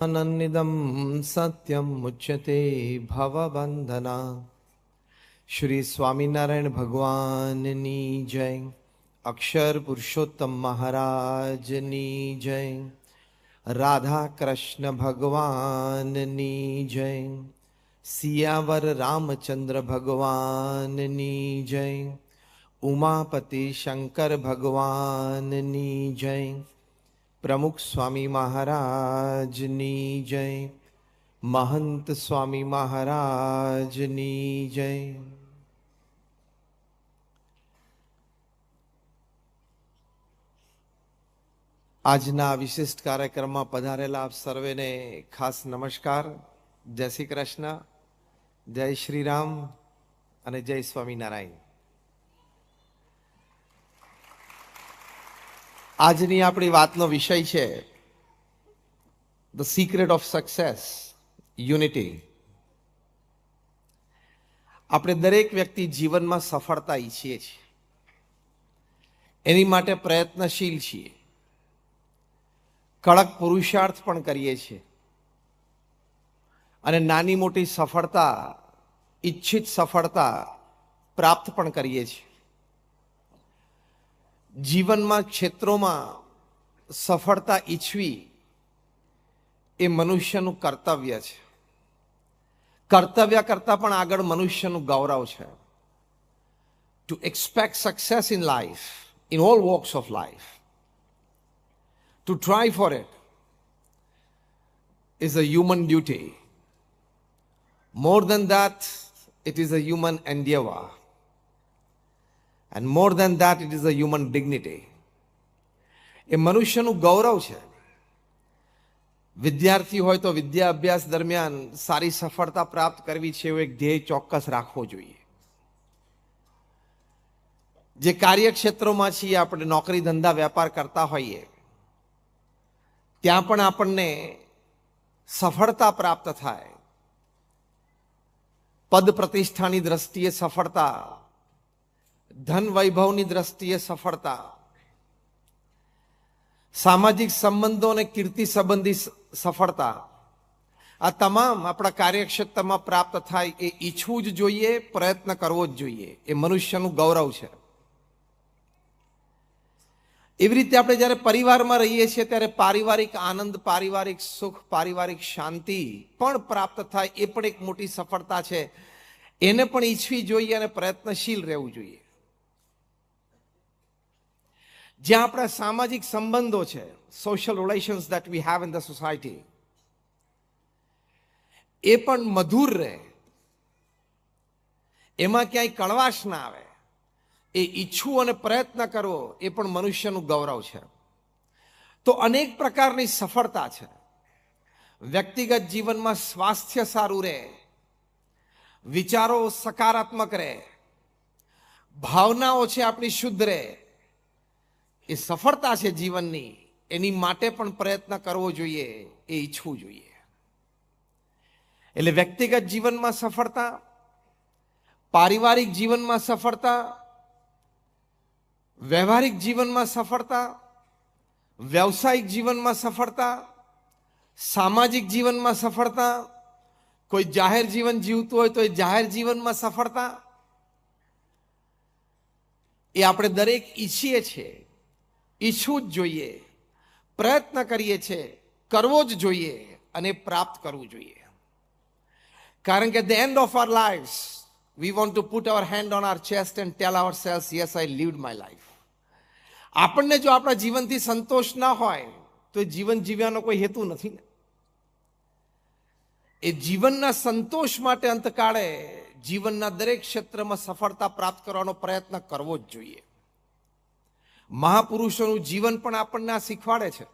अनन्निदं सत्यं मुच्यते भवबंधना। श्री स्वामीनारायण भगवाननी जय। अक्षर पुरुषोत्तम महाराजनी जय। राधा कृष्ण भगवाननी जय। सियावर रामचंद्र भगवाननी जय। उमापति शंकर भगवाननी जय। प्रमुख स्वामी महाराजनी जय। महंत स्वामी महाराजनी जय। આજના વિશિષ્ટ કાર્યક્રમમાં પધારેલા આપ સર્વેને ખાસ નમસ્કાર. જય શ્રી કૃષ્ણ, જય શ્રી રામ અને જય સ્વામિનારાયણ. આજની આપણી વાતનો વિષય છે the secret of success, unity. આપણે દરેક વ્યક્તિ જીવનમાં સફળતા ઈચ્છીએ છીએ, એની માટે પ્રયત્નશીલ છીએ, કડક પુરુષાર્થ પણ કરીએ છીએ અને નાની મોટી સફળતા, ઈચ્છિત સફળતા પ્રાપ્ત પણ કરીએ છીએ. જીવનમાં ક્ષેત્રોમાં સફળતા ઈચ્છવી એ મનુષ્યનું કર્તવ્ય છે. કર્તવ્ય કરતાં પણ આગળ મનુષ્યનું ગૌરવ છે. To expect success in life, in all walks of life, to try for it is a human duty. More than that, it is a human endeavor. And more than that, it is a human dignity. એ મનુષ્યનું ગૌરવ છે. વિદ્યાર્થી હોય તો વિદ્યા અભ્યાસ દરમિયાન સારી સફળતા પ્રાપ્ત કરવી છે એવો એક ધ્યેય ચોક્કસ રાખવો જોઈએ. જે કાર્યક્ષેત્રોમાં છીએ, આપણે નોકરી ધંધા વ્યાપાર કરતા હોઈએ, ત્યાં પણ આપણને સફળતા પ્રાપ્ત થાય, પદ પ્રતિષ્ઠાની દ્રષ્ટિએ સફળતા, ધન વૈભવની દ્રષ્ટિએ સફળતા, સામાજિક સંબંધો અને કીર્તિ સંબંધી સફળતા, આ તમામ આપણા કાર્યક્ષેત્રમાં પ્રાપ્ત થાય એ ઈચ્છવું જ જોઈએ, પ્રયત્ન કરવો જ જોઈએ. એ મનુષ્યનું ગૌરવ છે. એવી રીતે આપણે જ્યારે પરિવારમાં રહીએ છીએ ત્યારે પારિવારિક આનંદ, પારિવારિક સુખ, પારિવારિક શાંતિ પણ પ્રાપ્ત થાય, એ પણ એક મોટી સફળતા છે. એને પણ ઈચ્છવી જોઈએ અને પ્રયત્નશીલ રહેવું જોઈએ. જ્યાં આપણા સામાજિક સંબંધો છે, social relations that we have in the society, એ પણ મધુર રહે, એમાં ક્યાંય કળવાશ ના આવે, એ ઈચ્છવું અને પ્રયત્ન કરવો એ પણ મનુષ્યનું ગૌરવ છે. તો અનેક પ્રકારની સફળતા છે. વ્યક્તિગત જીવનમાં સ્વાસ્થ્ય સારું રહે, વિચારો સકારાત્મક રહે, ભાવનાઓ છે આપણી શુદ્ધ રહે, એ સફળતા છે જીવનની. એની માટે પણ પ્રયત્ન કરવો જોઈએ, એ ઈચ્છવું જોઈએ. એટલે વ્યક્તિગત જીવનમાં સફળતા, પારિવારિક જીવનમાં સફળતા, વ્યવહારિક જીવનમાં સફળતા, વ્યવસાયિક જીવનમાં સફળતા, સામાજિક જીવનમાં સફળતા, કોઈ જાહેર જીવન જીવતું હોય તો એ જાહેર જીવનમાં સફળતા, એ આપણે દરેક ઈચ્છીએ છીએ, ઈચ્છવું જ જોઈએ, પ્રયત્ન કરીએ છીએ, કરવો જ જોઈએ અને પ્રાપ્ત કરવું જોઈએ. કારણ કે the end of our lives, we want to put our hand on our chest and tell ourselves, yes, I lived my life. આપણને જો આપણા જીવનથી સંતોષ ના હોય તો એ જીવન જીવ્યાનો કોઈ હેતુ નથી ને. એ જીવનના સંતોષ માટે અંતકાળે જીવનના દરેક ક્ષેત્રમાં સફળતા પ્રાપ્ત કરવાનો પ્રયત્ન કરવો જ જોઈએ. મહાપુરુષોનું જીવન પણ આપણને આ શીખવાડે છે.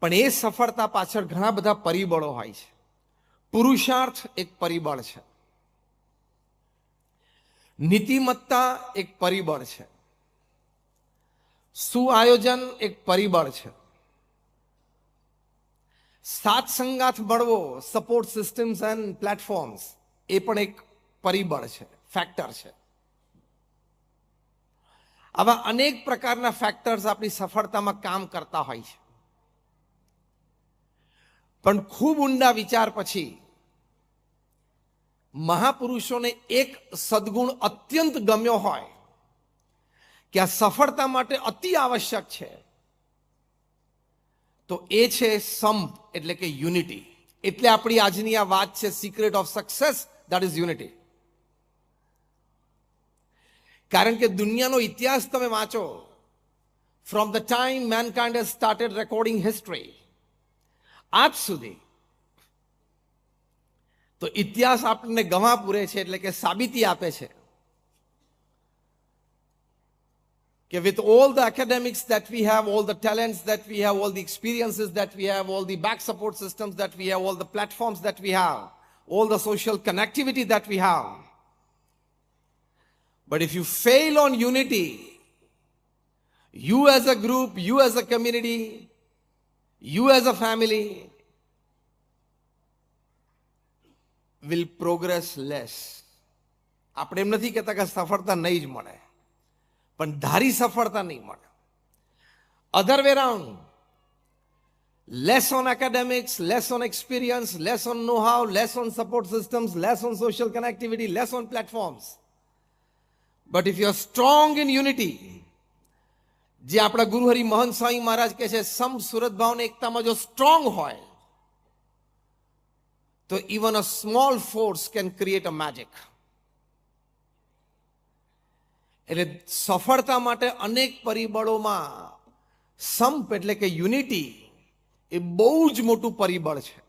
પણ એ સફળતા પાછળ ઘણા બધા પરિબળો હોય છે. પુરુષાર્થ એક પરિબળ છે, નીતિમત્તા એક પરિબળ છે, સુઆયોજન એક પરિબળ છે, સાથ સંગાથ મળવો, સપોર્ટ સિસ્ટમ્સ એન્ડ પ્લેટફોર્મ્સ, એ પણ એક પરિબળ છે, ફેક્ટર છે. આવા અનેક પ્રકારના ફેક્ટર્સ આપણી સફળતામાં કામ કરતા હોય છે. પણ ખૂબ ઊંડા વિચાર પછી મહાપુરુષોને એક સદગુણ અત્યંત ગમ્યો હોય કે આ સફળતા માટે અતિ આવશ્યક છે, તો એ છે સંપ, એટલે કે યુનિટી. એટલે આપણી આજની આ વાત છે, secret of success, that is unity. કારણ કે દુનિયાનો ઇતિહાસ તમે વાંચો, from the time mankind has started recording history, આજ સુધી તો ઇતિહાસ આપણને ગવાહ પૂરે છે, એટલે કે સાબિતી આપે છે કે with all the academics that we have, all the talents that we have, all the experiences that we have, all the back support systems that we have, all the platforms that we have, all the social connectivity that we have, but if you fail on unity, you as a group, you as a community, you as a family will progress less. આપણે એમ નથી કહેતા કે સફળતા નહીં જ મળે, પણ ધારી સફળતા નહીં મળે. Other way round, less on academics, less on experience, less on know how, less on support systems, less on social connectivity, less on platforms, but if you are strong in unity, જે આપણા ગુરુ હરિ મહંત સ્વામી મહારાજ કહે છે, સમ સુરત ભાવને એકતામાં જો strong હોય તો even a small force can create a magic. એટલે સફળતા માટે અનેક પરિબળોમાં સંપ એટલે કે યુનિટી એ બહુ જ મોટું પરિબળ છે.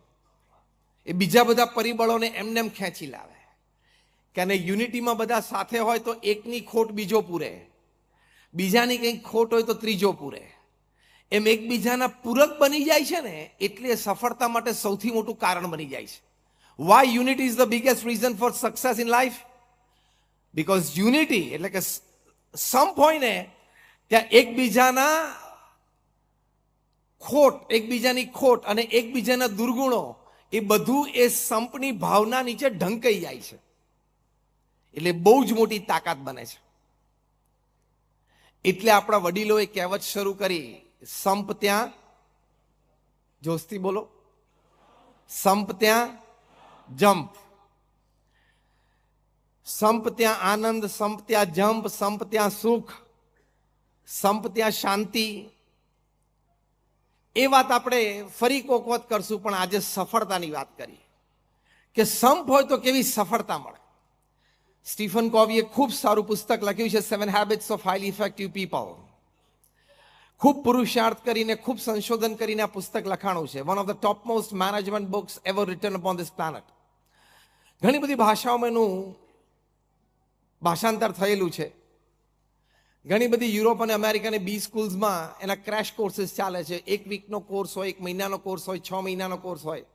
એ બીજા બધા પરિબળોને એમને ખેંચી લાવે કે અને યુનિટીમાં બધા સાથે હોય તો એકની ખોટ બીજો પૂરે, બીજાની કંઈક ખોટ હોય તો ત્રીજો પૂરે, એમ એકબીજાના પૂરક બની જાય છે ને, એટલે સફળતા માટે સૌથી મોટું કારણ બની જાય છે. Why unity is the biggest reason for success in life? Because unity એટલે કે સંપ હોય ને, ત્યાં એકબીજાના ખોટ, એકબીજાની ખોટ અને એકબીજાના દુર્ગુણો એ બધું એ સંપની ભાવના નીચે ઢંકાઈ જાય છે, એટલે બહુ જ મોટી તાકાત બને છે. એટલે આપણા વડીલોએ કહેવત શરૂ કરી, સંપ ત્યાં, જોસ્તી બોલો, સંપ ત્યાં જંપ, સંપ ત્યાં આનંદ, સંપ ત્યાં જંપ, સંપ ત્યાં સુખ, સંપ ત્યાં શાંતિ. એ વાત આપણે ફરી કોક વખત કરશું, પણ આજે સફળતાની વાત કરી કે સંપ હોય તો કેવી સફળતા મળે. સ્ટીફન કોવીએ ખૂબ સારું પુસ્તક લખ્યું છે, 7 Habits of Highly Effective People. ખૂબ પુરુષાર્થ કરીને, ખૂબ સંશોધન કરીને આ પુસ્તક લખાણું છે. One of the top most management books ever return upon this planet. ઘણી બધી ભાષાઓમાં એનું ભાષાંતર થયેલું છે. ઘણી બધી યુરોપ અને અમેરિકાની બી સ્કૂલ્સમાં એના ક્રેશ કોર્સીસ ચાલે છે. 1 વીકનો કોર્સ હોય, 1 મહિનાનો કોર્સ હોય, 6 મહિનાનો કોર્સ હોય.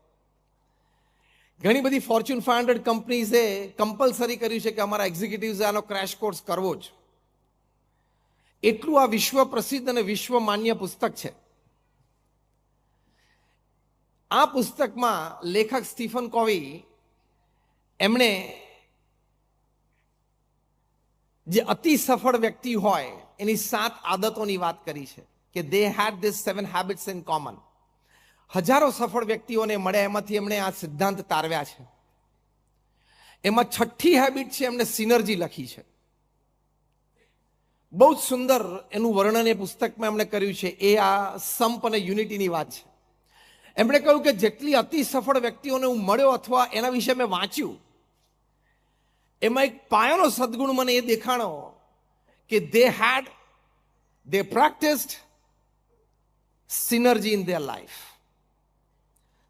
ઘણી બધી ફોર્ચ્યુન 500 કંપનીઝે કમ્પલસરી કર્યું છે કે અમારા એક્ઝિક્યુટિવ્સ આનો ક્રેશ કોર્સ કરવો જ. એટલું આ વિશ્વ પ્રસિદ્ધ અને વિશ્વ માન્ય પુસ્તક છે. આ પુસ્તકમાં લેખક સ્ટીફન કોવી એમણે જે અતિ સફળ વ્યક્તિ હોય એની 7 આદતોની વાત કરી છે કે દે હેડ ધીસ 7 હેબિટ્સ ઇન કોમન. હજારો સફળ વ્યક્તિઓને મળ્યા, એમાંથી એમણે આ સિદ્ધાંત તારવ્યા છે. એમાં 6ઠ્ઠી હેબિટ છે, એમણે સિનર્જી લખી છે. બહુ જ સુંદર એનું વર્ણન એ પુસ્તકમાં એમણે કર્યું છે. એ આ સંપ અને યુનિટીની વાત છે. એમણે કહ્યું કે જેટલી અતિ સફળ વ્યક્તિઓને હું મળ્યો અથવા એના વિશે મેં વાંચ્યું, એમાં એક પાયાનો સદગુણ મને એ દેખાણો કે they practiced synergy in their life.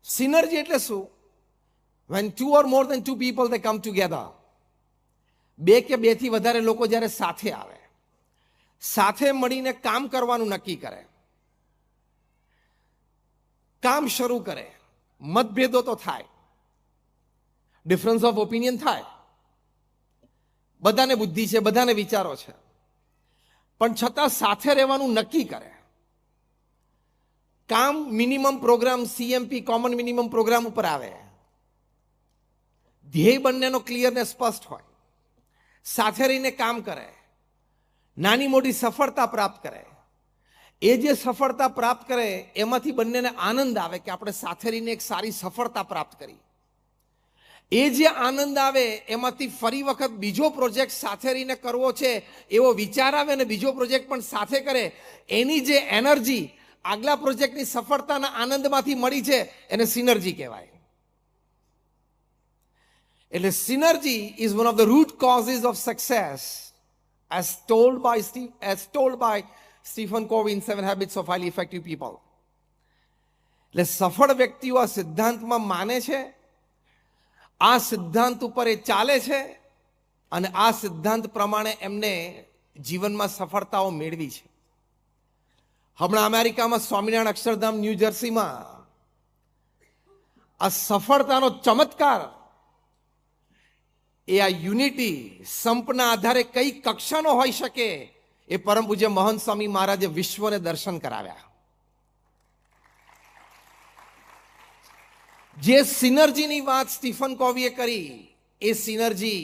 Synergy એટલે શું? when 2 or more than 2 people they come together, 2 કે 2 થી વધારે લોકો જ્યારે સાથે આવે, સાથે મળીને કામ કરવાનું નક્કી કરે, કામ શરૂ કરે. મતભેદો તો થાય, ડિફરન્સ ઓફ ઓપિનિયન થાય, બધાને બુદ્ધિ છે, બધાને વિચારો છે, પણ છતાં સાથે રહેવાનું નક્કી કરે. કામ minimum programme, CMP common minimum programme ઉપર આવે. ધ્યેય બંનેનો ક્લિયર ને સ્પષ્ટ હોય, સાથે રહીને કામ કરે, નાની મોટી સફળતા પ્રાપ્ત કરે. એ જે સફળતા પ્રાપ્ત કરે એમાંથી બંનેને આનંદ આવે કે આપણે સાથે રહીને એક સારી સફળતા પ્રાપ્ત કરી. એ જે આનંદ આવે એમાંથી ફરી વખત બીજો પ્રોજેક્ટ સાથે રહીને કરવો છે એવો વિચાર આવે અને બીજો પ્રોજેક્ટ પણ સાથે કરે, એની જે એનર્જી આગલા પ્રોજેક્ટની સફળતાના આનંદમાંથી મળી છે એને સિનર્જી કહેવાય. એટલે synergy is one of the root causes of success as told by Stephen Covey in 7 Habits of Highly Effective People. એટલે સફળ વ્યક્તિઓ આ સિદ્ધાંતમાં માને છે, આ સિદ્ધાંત ઉપર એ ચાલે છે અને આ સિદ્ધાંત પ્રમાણે એમને જીવનમાં સફળતાઓ મેળવી છે. હમણાં અમેરિકામાં સ્વામિનારાયણ અક્ષરધામ ન્યૂ જર્સીમાં આ સફળતાનો ચમત્કાર એ આ યુનિટી સંપના આધારે કઈ કક્ષાનો હોઈ શકે એ પરમ પૂજ્ય મહંત સ્વામી મહારાજે વિશ્વને દર્શન કરાવ્યા. જે સિનર્જીની વાત સ્ટીફન કોવીએ કરી એ synergy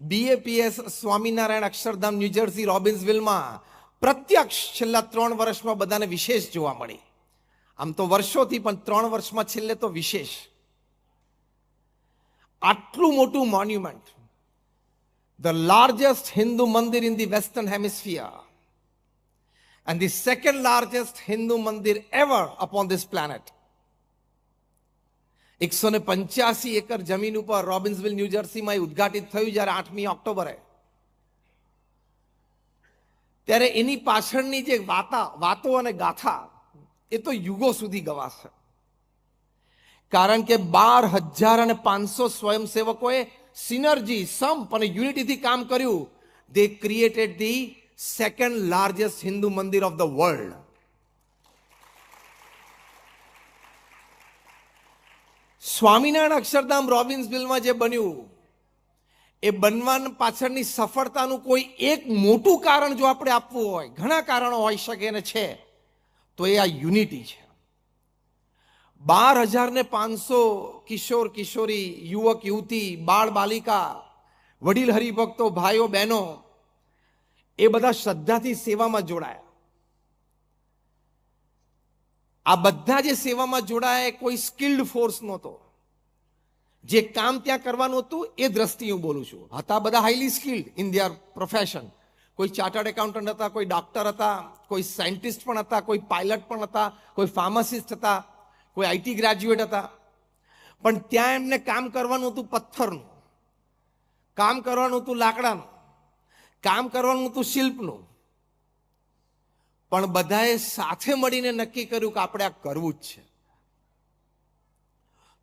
BAPS Swaminarayan Akshardham New Jersey રોબિન્સવિલમાં પ્રત્યક્ષ છેલ્લા 3 વર્ષમાં બધાને વિશેષ જોવા મળી. આમ તો વર્ષોથી, પણ 3 વર્ષમાં છેલ્લે તો વિશેષ. આટલું મોટું monument, the largest Hindu mandir in the Western Hemisphere and the second largest Hindu mandir ever upon this planet. 185 acre જમીન ઉપર રોબિન્સવિલ ન્યૂ જર્સીમાં ઉદ્ઘાટિત થયું જ્યારે 8મી ઓક્ટોબરે. ત્યારે એની પાછળની જે વાતો અને ગાથા એ તો યુગો સુધી ગવાશે. કારણ કે 12,500 સ્વયંસેવકોએ સિનર્જી, સંપ અને યુનિટીથી કામ કર્યું. they created the second largest Hindu મંદિર of the world. Swaminarayan Akshardham રોબિન્સવિલમાં જે બન્યું એ બનવા પાછળની સફળતાનું કોઈ એક મોટું કારણ જો આપણે આપવું હોય, ઘણા કારણો હોઈ શકે અને છે, તો એ આ યુનિટી છે. 12,500 કિશોર કિશોરી, યુવક યુવતી, બાળ બાલિકા, વડીલ હરિભક્તો, ભાઈઓ બહેનો એ બધા શ્રદ્ધાથી સેવામાં જોડાયા. આ બધા જે સેવામાં જોડાયા કોઈ સ્કિલ્ડ ફોર્સ નહોતો. જે કામ ત્યાં કરવાનું હતું એ દ્રષ્ટિએ હું બોલું છું. હતા બધા highly skilled in their profession. કોઈ ચાર્ટર્ડ એકાઉન્ટન્ટ હતા, કોઈ ડોક્ટર હતા, કોઈ સાયન્ટિસ્ટ પણ હતા, કોઈ પાયલટ પણ હતા, કોઈ ફાર્માસિસ્ટ હતા, કોઈ IT ગ્રેજ્યુએટ હતા. પણ ત્યાં એમને કામ કરવાનું હતું પથ્થરનું, કામ કરવાનું હતું લાકડાનું, કામ કરવાનું હતું શિલ્પનું. પણ બધાએ સાથે મળીને નક્કી કર્યું કે આપણે આ કરવું જ છે.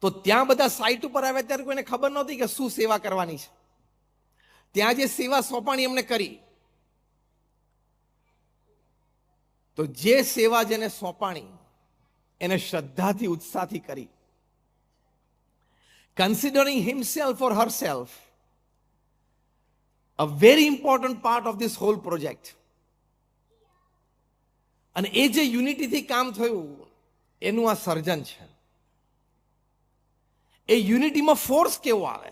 તો ત્યાં બધા સાઇટ ઉપર આવ્યા ત્યારે કોઈને ખબર નહોતી કે શું સેવા કરવાની છે. ત્યાં જે સેવા સોંપણી એમને કરી, તો જે સેવા જેને સોંપાણી એને શ્રદ્ધાથી, ઉત્સાહથી કરી. Considering himself or herself a very important part of this whole project. અને એ જે યુનિટીથી કામ થયું એનું આ સર્જન છે. એ યુનિટીમાં ફોર્સ કેવો આવે?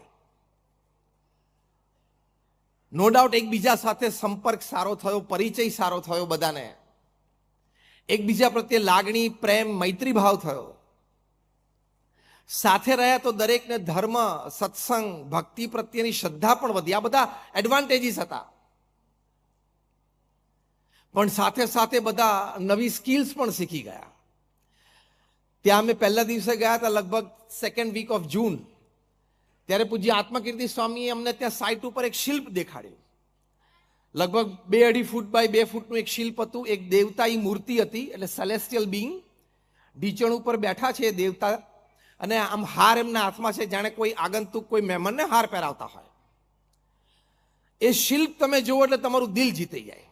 નો ડાઉટ એકબીજા સાથે સંપર્ક સારો થયો, પરિચય સારો થયો, બધાને એકબીજા પ્રત્યે લાગણી, પ્રેમ, મૈત્રી ભાવ થયો. સાથે રહ્યા તો દરેકને ધર્મ, સત્સંગ, ભક્તિ પ્રત્યેની શ્રદ્ધા પણ વધી. આ બધા એડવાન્ટેજીસ હતા. પણ સાથે સાથે બધા નવી સ્કિલ્સ પણ શીખી ગયા. ત્યાં અમે પહેલા દિવસે ગયા હતા, લગભગ 2nd વીક ઓફ જૂન. ત્યારે પૂજ્ય આત્મકીર્તિ સ્વામીએ અમને ત્યાં સાઇટ ઉપર એક શિલ્પ દેખાડ્યું. લગભગ 2.5 ફૂટ બાય 2 ફૂટનું એક શિલ્પ હતું. એક દેવતાની મૂર્તિ હતી, એટલે સેલેસ્ટિયલ બીંગ ઢીચણ ઉપર બેઠા છે દેવતા, અને આમ હાર એમના હાથમાં છે, જાણે કોઈ આગંતુક, કોઈ મહેમાનને હાર પહેરાવતા હોય. એ શિલ્પ તમે જુઓ એટલે તમારું દિલ જીતી જાય.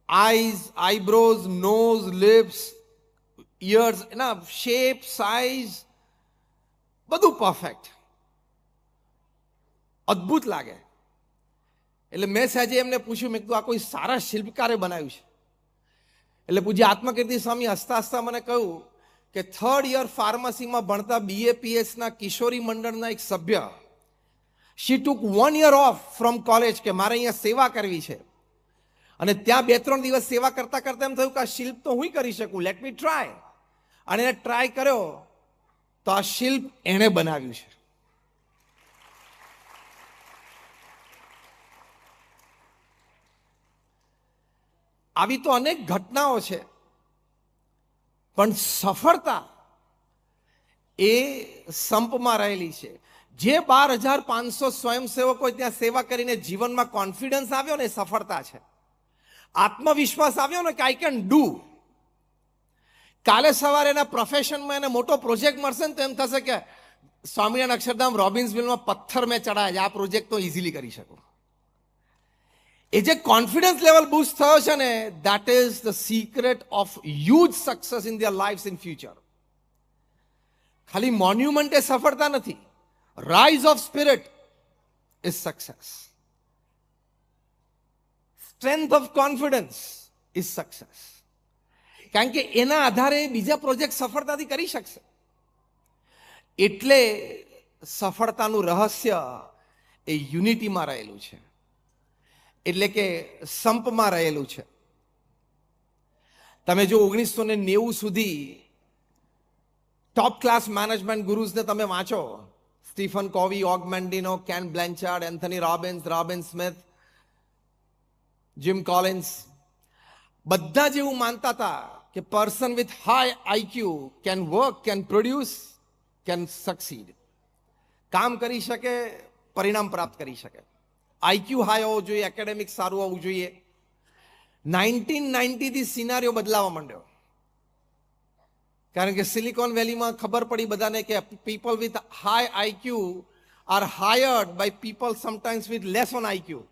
Eyes, eyebrows, nose, lips, ears, એના શેપ, સાઇઝ બધું પરફેક્ટ, અદ્ભુત લાગે. એટલે મેં સહેજે એમને પૂછ્યું, મેં કીધું આ કોઈ સારા શિલ્પકારે બનાવ્યું છે? એટલે પૂજ્ય આત્મકીર્તિ સ્વામી હસતા હસતા મને કહ્યું કે 3rd યર ફાર્મસીમાં ભણતા BAPSના કિશોરી મંડળના એક સભ્ય, શી ટુક 1 year ઓફ ફ્રોમ કોલેજ, કે મારે અહીંયા સેવા કરવી છે, અને ત્યાં 2-3 દિવસ સેવા કરતા કરતા એમ થયું કે આ શિલ્પ તો હું કરી શકું, લેટ મી ટ્રાય. અને એને ટ્રાય કર્યો તો આ શિલ્પ એણે બનાવ્યું છે. આવી તો અનેક ઘટનાઓ છે, પણ સફળતા એ સંપમાં રહેલી છે. જે 12,500 સ્વયંસેવકો ત્યાં સેવા કરીને જીવનમાં કોન્ફિડન્સ આવ્યો ને, સફળતા છે. આત્મવિશ્વાસ આવ્યો ને કે આઈ કેન ડુ. કાલે સવારે એના પ્રોફેશનમાં એને મોટો પ્રોજેક્ટ મળશે ને તો એમ થશે કે સ્વામિનારાયણ અક્ષરધામ રોબિન્સવિલમાં પથ્થર મેં ચડાયા છે, આ પ્રોજેક્ટ તો ઇઝીલી કરી શકું. એ જે કોન્ફિડન્સ લેવલ બૂસ્ટ થયો છે ને, that is the secret of huge success in their lifes in future. ખાલી મોન્યુમેન્ટ એ સફળતા નથી. Rise of spirit is success. Strength of confidence is success. કારણ કે એના આધારે બીજા પ્રોજેક્ટ સફળતાથી કરી શકશે. એટલે સફળતાનું રહસ્ય એ યુનિટીમાં રહેલું છે, એટલે કે સંપમાં રહેલું છે. તમે જો 1990 સુધી ટોપ ક્લાસ મેનેજમેન્ટ ગુરુઝને તમે વાંચો, Stephen Covey, Og Mandino, Ken Blanchard, Anthony Robbins, Robin Smith, Jim Collins, બધા જ એવું માનતા હતા કે person with high IQ can work, can produce, can succeed. કામ કરી શકે, પરિણામ પ્રાપ્ત કરી શકે. આઈક્યુ હાઈ હોવું જોઈએ, એકેડેમિક સારું હોવું જોઈએ. 1990 થી સિનારીઓ બદલાવા માંડ્યો. કારણ કે સિલિકોન વેલીમાં ખબર પડી બધાને કે people with high IQ are hired by people sometimes with less on IQ.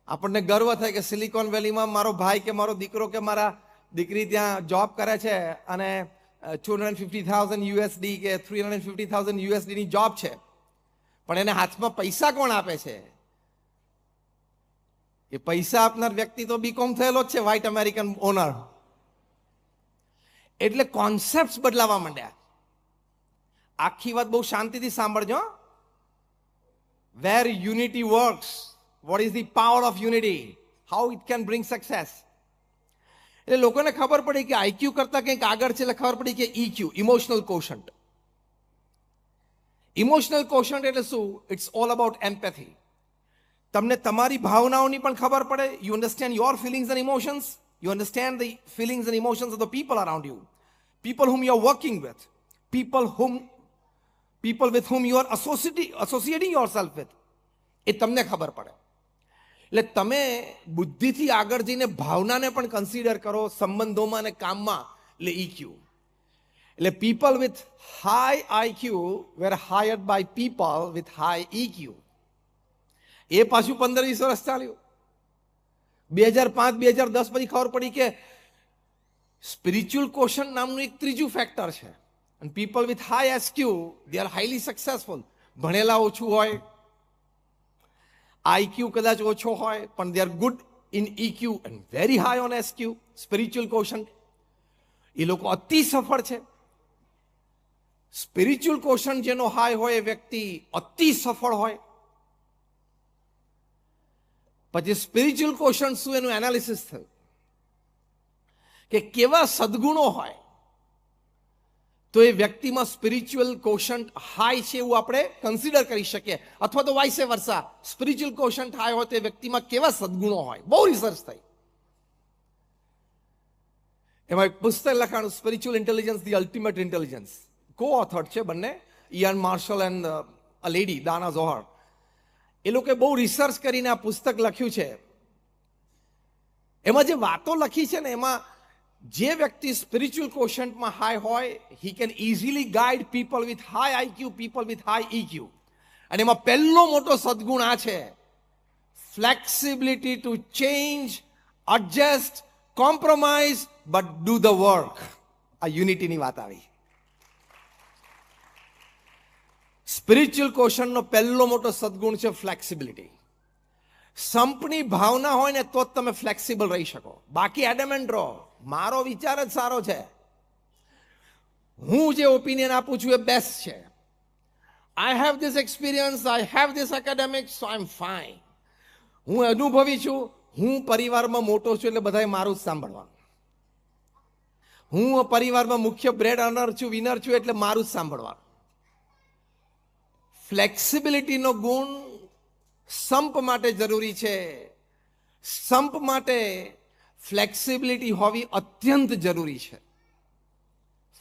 આપણને ગર્વ થાય કે સિલિકોન વેલીમાં મારો ભાઈ કે મારો દીકરો કે મારા દીકરી ત્યાં જોબ કરે છે અને 250,000 યુએસડી કે 350,000 યુએસડીની જોબ છે, પણ એને હાથમાં પૈસા કોણ આપે છે? એ પૈસા આપનાર વ્યક્તિ તો બીકોમ થયેલો જ છે, વ્હાઇટ અમેરિકન ઓનર. એટલે કોન્સેપ્ટ બદલાવા માંડ્યા. આખી વાત બહુ શાંતિથી સાંભળજો. Where unity works, what is the power of unity, how it can bring success. એટલે લોકોને ખબર પડી કે આઈક્યુ કરતા કંઈક આગળ છે, એટલે ખબર પડી કે EQ, emotional quotient. Emotional quotient એટલે શું? It's all about empathy. તમને તમારી ભાવનાઓની પણ ખબર પડે. You understand your feelings and emotions, you understand the feelings and emotions of the people around you, people whom you are working with, people with whom you are associating yourself with. એ તમને ખબર પડે. એટલે તમે બુદ્ધિથી આગળ જઈને ભાવનાને પણ કન્સિડર કરો સંબંધોમાં અને કામમાં, એટલે ઇક્યુ. એટલે people with high IQ were hired by people with high EQ. એ પાછું 15-20 વર્ષ ચાલ્યું. 2005-2010 પછી ખબર પડી કે સ્પિરિચ્યુઅલ કોશન નામનું એક ત્રીજું ફેક્ટર છે. અને people with high SQ they are highly successful. ભણેલા ઓછું હોય, આઈક્યુ કદાચ ઓછો હોય, પણ they are good in EQ and very high on SQ, spiritual quotient. એ લોકો અતિ સફળ છે. સ્પિરિચ્યુઅલ કોશન્ટ જેનો હાઈ હોય એ વ્યક્તિ અતિ સફળ હોય. પછી સ્પિરિચ્યુઅલ કોશન્ટ શું, એનું એનાલિસિસ થયું કે કેવા સદગુણો હોય તો એ વ્યક્તિમાં સ્પિરિચ્યુઅલ કોશન્ટ હાઈ છે એવું આપણે કન્સિડર કરી શકીએ. અથવા તો vice versa, spiritual quotient high હોય તો એ વ્યક્તિમાં કેવા સદગુણો હોય. બહુ રિસર્ચ થઈ. એમાં એક પુસ્તક લખાણું, spiritual intelligence, the ultimate intelligence. Coauthor છે બંને, Ian Marshall and a lady Danah Zohar. એ લોકોએ બહુ રિસર્ચ કરીને આ પુસ્તક લખ્યું છે. એમાં જે વાતો લખી છે ને, એમાં જે વ્યક્તિ સ્પિરિચ્યુઅલ કોશન્ટમાં હાઈ હોય, he can easily guide people with high IQ, people with high EQ. અને એમાં પહેલો મોટો સદગુણ આ છે, flexibility to change, adjust, compromise but do the work. આ યુનિટીની વાત આવી. સ્પિરિચ્યુઅલ કોશન્ટનો પહેલો મોટો સદગુણ છે ફ્લેક્સિબિલિટી. સંપની ભાવના હોય ને તો જ તમે ફ્લેક્સિબલ રહી શકો. બાકી એડમેન્ટ રહો, મારો વિચાર જ સારો છે, હું જે ઓપિનિયન આપું છું એ બેસ્ટ છે, I have this experience, I have this academics, so I am fine. હું અનુભવી છું, હું પરિવારમાં મોટો છું એટલે બધાએ મારું જ સાંભળવાનું. હું પરિવારમાં મુખ્ય બ્રેડ અર્નર છું, વિનર છું એટલે મારું જ સાંભળવાનું. ફ્લેક્સિબિલિટીનો ગુણ સંપ માટે જરૂરી છે. સંપ માટે ફ્લેક્સિબિલિટી હોવી અત્યંત જરૂરી છે.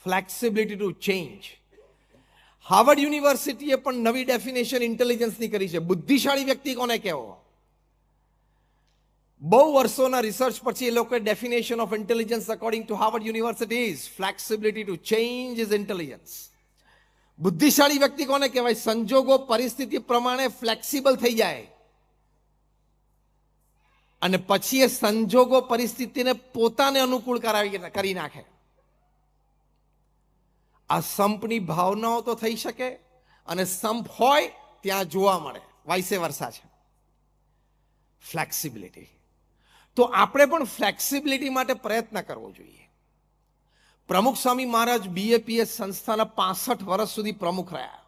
Flexibility to change. હાર્વર્ડ યુનિવર્સિટીએ પણ નવી ડેફિનેશન ઇન્ટેલિજન્સની કરી છે. બુદ્ધિશાળી વ્યક્તિ કોને કહેવો? બહુ વર્ષોના રિસર્ચ પછી એ લોકોએ definition of intelligence according to Harvard university is flexibility to change is intelligence. બુદ્ધિશાળી વ્યક્તિ કોને કહેવાય? સંજોગો પરિસ્થિતિ પ્રમાણે ફ્લેક્સિબલ થઈ જાય અને પછી એ સંજોગો પરિસ્થિતિને પોતાને અનુકૂળ કરી નાખે. આ સંપની ભાવનાઓ તો થઈ શકે અને સંપ હોય ત્યાં જોવા મળે, વાઇસે વર્સા છે. ફ્લેક્સિબિલિટી. તો આપણે પણ ફ્લેક્સિબિલિટી માટે પ્રયત્ન કરવો જોઈએ. પ્રમુખ સ્વામી મહારાજ બીએપીએસ સંસ્થાના 65 વર્ષ સુધી પ્રમુખ રહ્યા.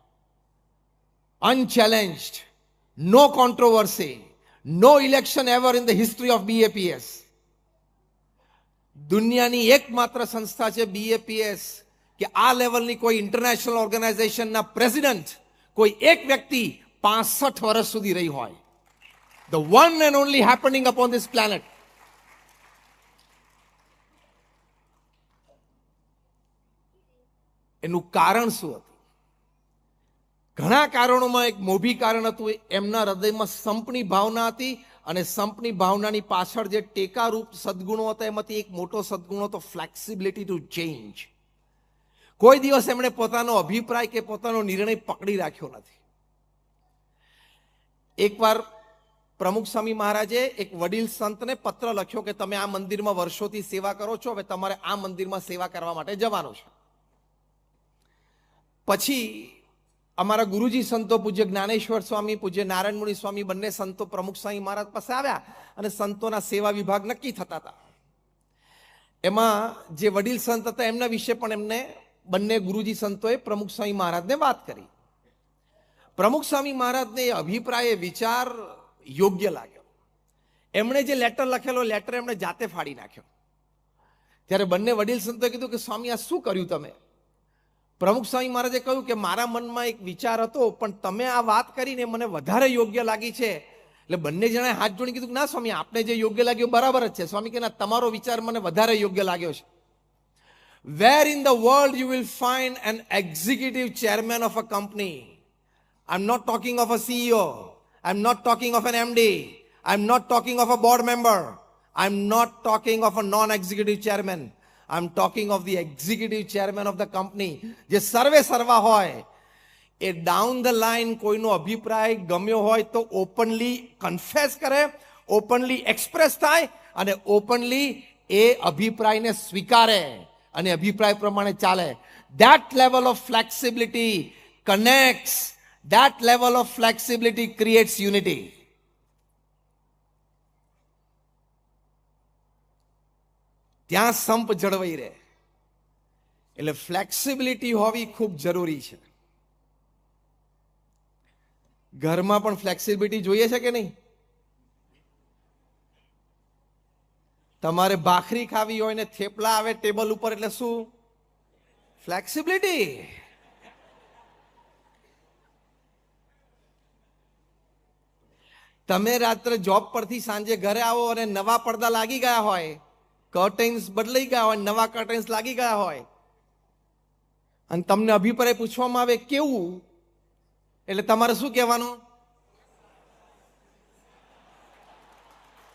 Unchallenged, no controversy, no election ever in the history of BAPS. દુનિયાની એકમાત્ર સંસ્થા છે બીએપીએસ કે આ લેવલની કોઈ ઇન્ટરનેશનલ ઓર્ગેનાઇઝેશનના પ્રેસિડેન્ટ કોઈ એક વ્યક્તિ 65 વર્ષ સુધી રહી હોય. The one and only happening upon this planet. એનું કારણ શું હતું? ઘણા કારણોમાં એક મોભી કારણ હતું, એમના હૃદયમાં સંપની ભાવના હતી અને સંપની ભાવનાની પાછળ જે ટેકારૂપ સદગુણો હતા એમાંથી એક મોટો સદગુણ હતો ફ્લેક્સિબિલિટી ટુ ચેન્જ. કોઈ દિવસ એમણે પોતાનો અભિપ્રાય કે પોતાનો નિર્ણય પકડી રાખ્યો નથી. એકવાર પ્રમુખ સ્વામી મહારાજે એક વડીલ સંતને પત્ર લખ્યો કે તમે આ મંદિરમાં વર્ષોથી સેવા કરો છો, હવે તમારે આ મંદિરમાં સેવા કરવા માટે જવાનું છે. પછી અમારા ગુરુજી સંતો પૂજ્ય જ્ઞાનેશ્વર સ્વામી, પૂજ્ય નારાયણ મુનિ સ્વામી બંને સંતો પ્રમુખ સ્વામી મહારાજ પાસે આવ્યા અને સંતોના સેવા વિભાગ નક્કી થતા હતા. એમાં જે વડીલ સંત હતા એમના વિશે પણ એમને બંને ગુરુજી સંતોએ પ્રમુખ સ્વામી મહારાજને વાત કરી. પ્રમુખ સ્વામી મહારાજને એ અભિપ્રાય, વિચાર યોગ્ય લાગ્યો. એમણે જે લેટર લખેલો લેટર એમણે જાતે ફાડી નાખ્યો. ત્યારે બંને વડીલ સંતોએ કીધું કે સ્વામી આ શું કર્યું તમે? પ્રમુખ સ્વામી મહારાજે કહ્યું કે મારા મનમાં એક વિચાર હતો પણ તમે આ વાત કરીને મને વધારે યોગ્ય લાગી છે. એટલે બંને જણાએ હાથ જોડી કીધું ના સ્વામી આપને જે યોગ્ય લાગ્યું બરાબર જ છે. સ્વામી કે ના, તમારો વિચાર મને વધારે યોગ્ય લાગ્યો છે. Where in the world you will find an executive chairman of a company? I'm not talking of a CEO. I'm not talking of an MD. I'm not talking of a board member. I'm not talking of a non-executive chairman. I'm talking of the executive chairman of the company. જે સર્વે સર્વા હોય એ down the line કોઈનો અભિપ્રાય ગમ્યો હોય તો openly confess કરે, openly express થાય અને ઓપનલી એ અભિપ્રાયને સ્વીકારે અને અભિપ્રાય પ્રમાણે ચાલે. That level of flexibility connects. That level of flexibility creates unity. ત્યાં સંપ જળવાઈ રહે. એટલે ફ્લેક્સિબિલિટી હોવી ખૂબ જરૂરી છે. ઘરમાં પણ ફ્લેક્સિબિલિટી જોઈએ છે કે નહીં? તમારે ભાખરી ખાવી હોય ને થેપલા આવે ટેબલ ઉપર એટલે શું? ફ્લેક્સિબિલિટી. તમે રાત્રે જોબ પરથી સાંજે ઘરે આવો અને નવા પડદા લાગી ગયા હોય, કર્ટેન્સ બદલાઈ ગયા હોય, નવા કર્ટેન્સ લાગી ગયા હોય અને તમને અભિપ્રાય પૂછવામાં આવે કેવું, એટલે તમારે શું કહેવાનું?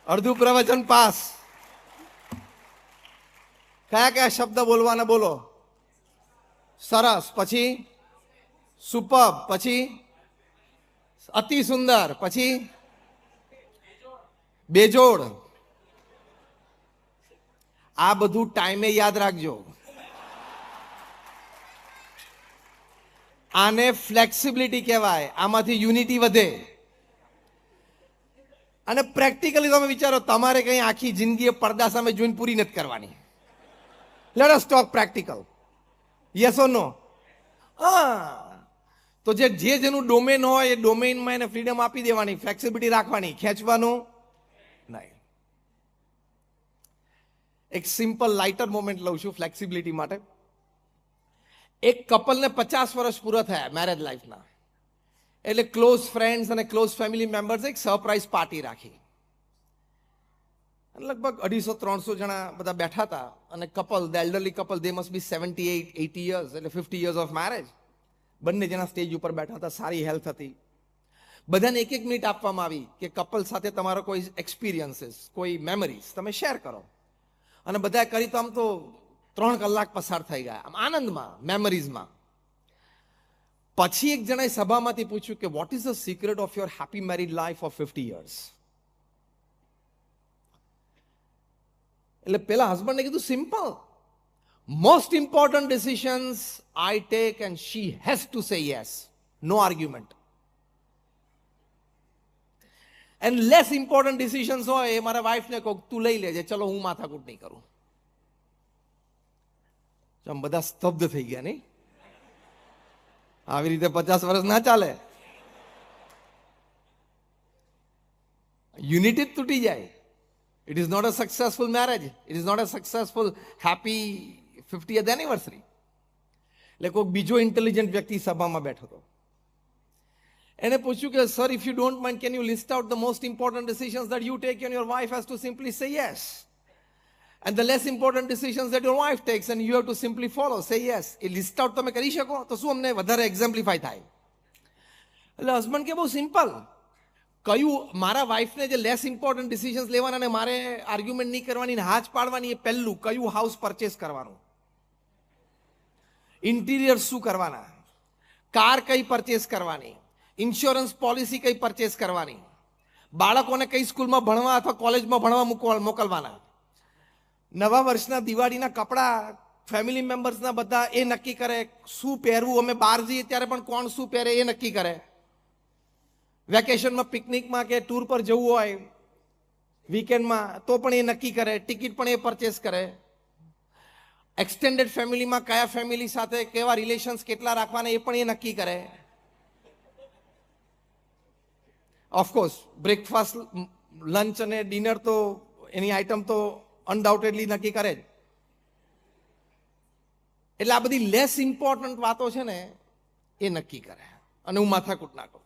અડધું પ્રવચન પાસ. કયા કયા શબ્દ બોલવાના બોલો? સરસ, પછી સુપર્બ, પછી અતિ સુંદર, પછી બેજોડ. આ બધું ટાઈમે યાદ રાખજો. આને ફ્લેક્સિબિલિટી કહેવાય. આમાંથી યુનિટી વધે. અને પ્રેક્ટિકલી તમે વિચારો, તમારે કઈ આખી જિંદગી પડદા સામે જોઈને પૂરી નથી કરવાની. Let us talk practical. Yes or no? હા, તો જેનું ડોમેન હોય એ ડોમેનમાં એને ફ્રીડમ આપી દેવાની, ફ્લેક્સિબિલિટી રાખવાની, ખેંચવાનું નહીં. એક સિમ્પલ લાઇટર મોમેન્ટ લઉં છું ફ્લેક્સિબિલિટી માટે. એક કપલને 50 વર્ષ પૂરા થયા મેરેજ લાઈફના, એટલે ક્લોઝ ફ્રેન્ડ્સ અને ક્લોઝ ફેમિલી મેમ્બર્સ એક સરપ્રાઈઝ પાર્ટી રાખી. લગભગ 250-300 જણા બધા બેઠા હતા, અને couple, the elderly couple, they must be 78-80 years, એટલે 50 યર્સ ઓફ મેરેજ. બંને જણા સ્ટેજ ઉપર બેઠા હતા, સારી હેલ્થ હતી. બધાને 1-1 મિનિટ આપવામાં આવી કે કપલ સાથે તમારો કોઈ એક્સપિરિયન્સીસ, કોઈ મેમરીઝ તમે શેર કરો. અને બધા કરી તો આમ તો 3 કલાક પસાર થઈ ગયા આમ આનંદમાં, મેમરીઝમાં. પછી એક જણાએ સભામાંથી પૂછ્યું કે what is the secret of your happy married life of 50 years? એટલે પેલા હસબન્ડને કીધું, simple, most important decisions I take and she has to say yes, no argument. And less important decisions હોય એ મારા વાઈફને કહું તું લઈ લેજે, ચલો હું માથાકૂટ નહીં કરું. આમ બધા સ્તબ્ધ થઈ ગયા નહીં? આવી રીતે 50 વર્ષ ના ચાલે, યુનિટી જ તૂટી જાય. It is not a successful marriage. It is not a successful happy 50th anniversary. એટલે કોઈક બીજો ઇન્ટેલિજન્ટ વ્યક્તિ સભામાં બેઠો હતો. એને પૂછ્યું કે sir, if you don't mind, can you list out the most important decisions that you take and your wife has to simply say yes, and the less important decisions that your wife takes and you have to simply follow, say yes. એ list out તમે કરી શકો તો શું અમને વધારે એક્ઝામ્પ્લિફાય થાય? એટલે હસબન્ડ કે બહુ સિમ્પલ, કયું મારા વાઈફને જે લેસ ઇમ્પોર્ટન્ટ ડિસિઝન્સ લેવાના અને મારે આર્ગ્યુમેન્ટ નહીં કરવાની ને હાથ પાડવાની, એ પહેલું. કયું હાઉસ પરચેસ કરવાનું, ઇન્ટિરિયર શું કરવાના, કાર કઈ પરચેસ કરવાની, ઇન્સ્યોરન્સ પોલિસી કઈ પરચેસ કરવાની, બાળકોને કઈ સ્કૂલમાં ભણવા અથવા કોલેજમાં ભણવા મોકલવાના, નવા વર્ષના દિવાળીના કપડાં ફેમિલી મેમ્બર્સના બધા એ નક્કી કરે, શું પહેરવું, અમે બહાર જઈએ ત્યારે પણ કોણ શું પહેરે એ નક્કી કરે, વેકેશનમાં પિકનિકમાં કે ટૂર પર જવું હોય વીકેન્ડમાં તો પણ એ નક્કી કરે, ટિકિટ પણ એ પરચેસ કરે, એક્સટેન્ડેડ ફેમિલીમાં કયા ફેમિલી સાથે કેવા રિલેશન્સ કેટલા રાખવાના એ પણ એ નક્કી કરે. ઓફકોર્સ બ્રેકફાસ્ટ, લંચ અને ડિનર તો એની આઈટમ તો અનડાઉટેડલી નક્કી કરે જ. એટલે આ બધી લેસ ઇમ્પોર્ટન્ટ વાતો છે ને એ નક્કી કરે, અને હું માથાકૂટ ના કરું.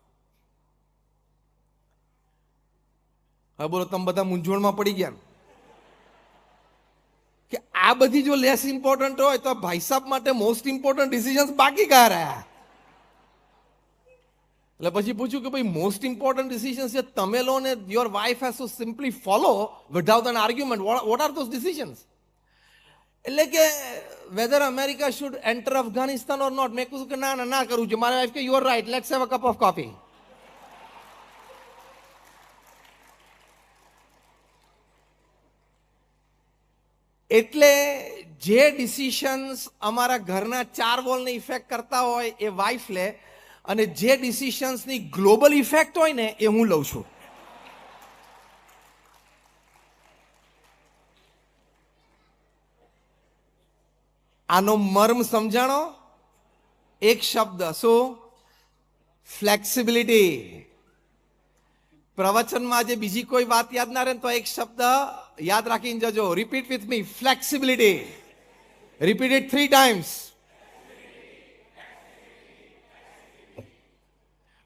હવે બોલો, તમે બધા મૂંઝવણમાં પડી ગયા કે આ બધી જો લેસ ઇમ્પોર્ટન્ટ હોય તો ભાઈ સાહેબ માટે મોસ્ટ ઇમ્પોર્ટન્ટ ડિસિઝન્સ બાકી કયા રહ્યા? એટલે પછી પૂછ્યું કે ભાઈ મોસ્ટ ઇમ્પોર્ટન્ટ ડિસિઝન્સ જે તમે લો ને your wife has to simply follow without an argument, what are those decisions? એટલે કે whether America should enter Afghanistan or not. મેં કીધું કે ના કરવું છે. મારી વાઇફ કે you are right, let's have a cup of coffee. એટલે જે ડિસિશન્સ અમારા ઘરના 4 વોલને ઇફેક્ટ કરતા હોય એ વાઇફ લે, અને જે ડિસિશન્સની ગ્લોબલ ઇફેક્ટ હોય ને એ હું લઉં છું. આનો મર્મ સમજાણો? એક શબ્દ, શું? ફ્લેક્સિબિલિટી. પ્રવચનમાં આજે બીજી કોઈ વાત યાદ ના રહે તો એક શબ્દ યાદ રાખીને જજો. Repeat with me, flexibility. Repeat it 3 times.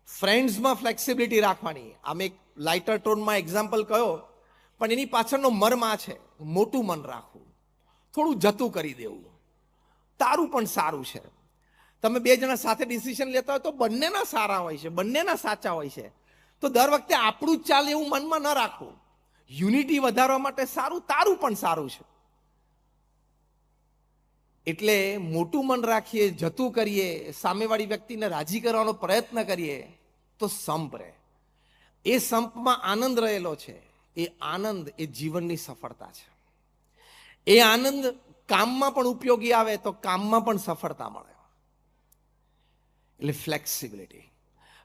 ફ્રેન્ડ્સમાં ફ્લેક્સિબિલિટી રાખવાની. આમ એક લાઇટર ટોનમાં એક્ઝામ્પલ કયો, પણ એની પાછળનો મર્મ આ છે, મોટું મન રાખવું, થોડું જતું કરી દેવું, તારું પણ સારું છે. તમે 2 જણા સાથે ડિસિઝન લેતા હોય તો બંનેના સારા હોય છે, બંનેના સાચા હોય છે. તો દર વખતે આપણું જ ચાલે એવું મનમાં ન રાખવું. યુનિટી વધારવા માટે સારું, તારું પણ સારું છે. એટલે મોટું મન રાખીએ, જતું કરીએ, સામેવાળી વ્યક્તિને રાજી કરવાનો પ્રયત્ન કરીએ તો સંપ રહે. એ સંપમાં આનંદ રહેલો છે. એ આનંદ એ જીવનની સફળતા છે. એ આનંદ કામમાં પણ ઉપયોગી આવે તો કામમાં પણ સફળતા મળે. એટલે ફ્લેક્સિબિલિટી.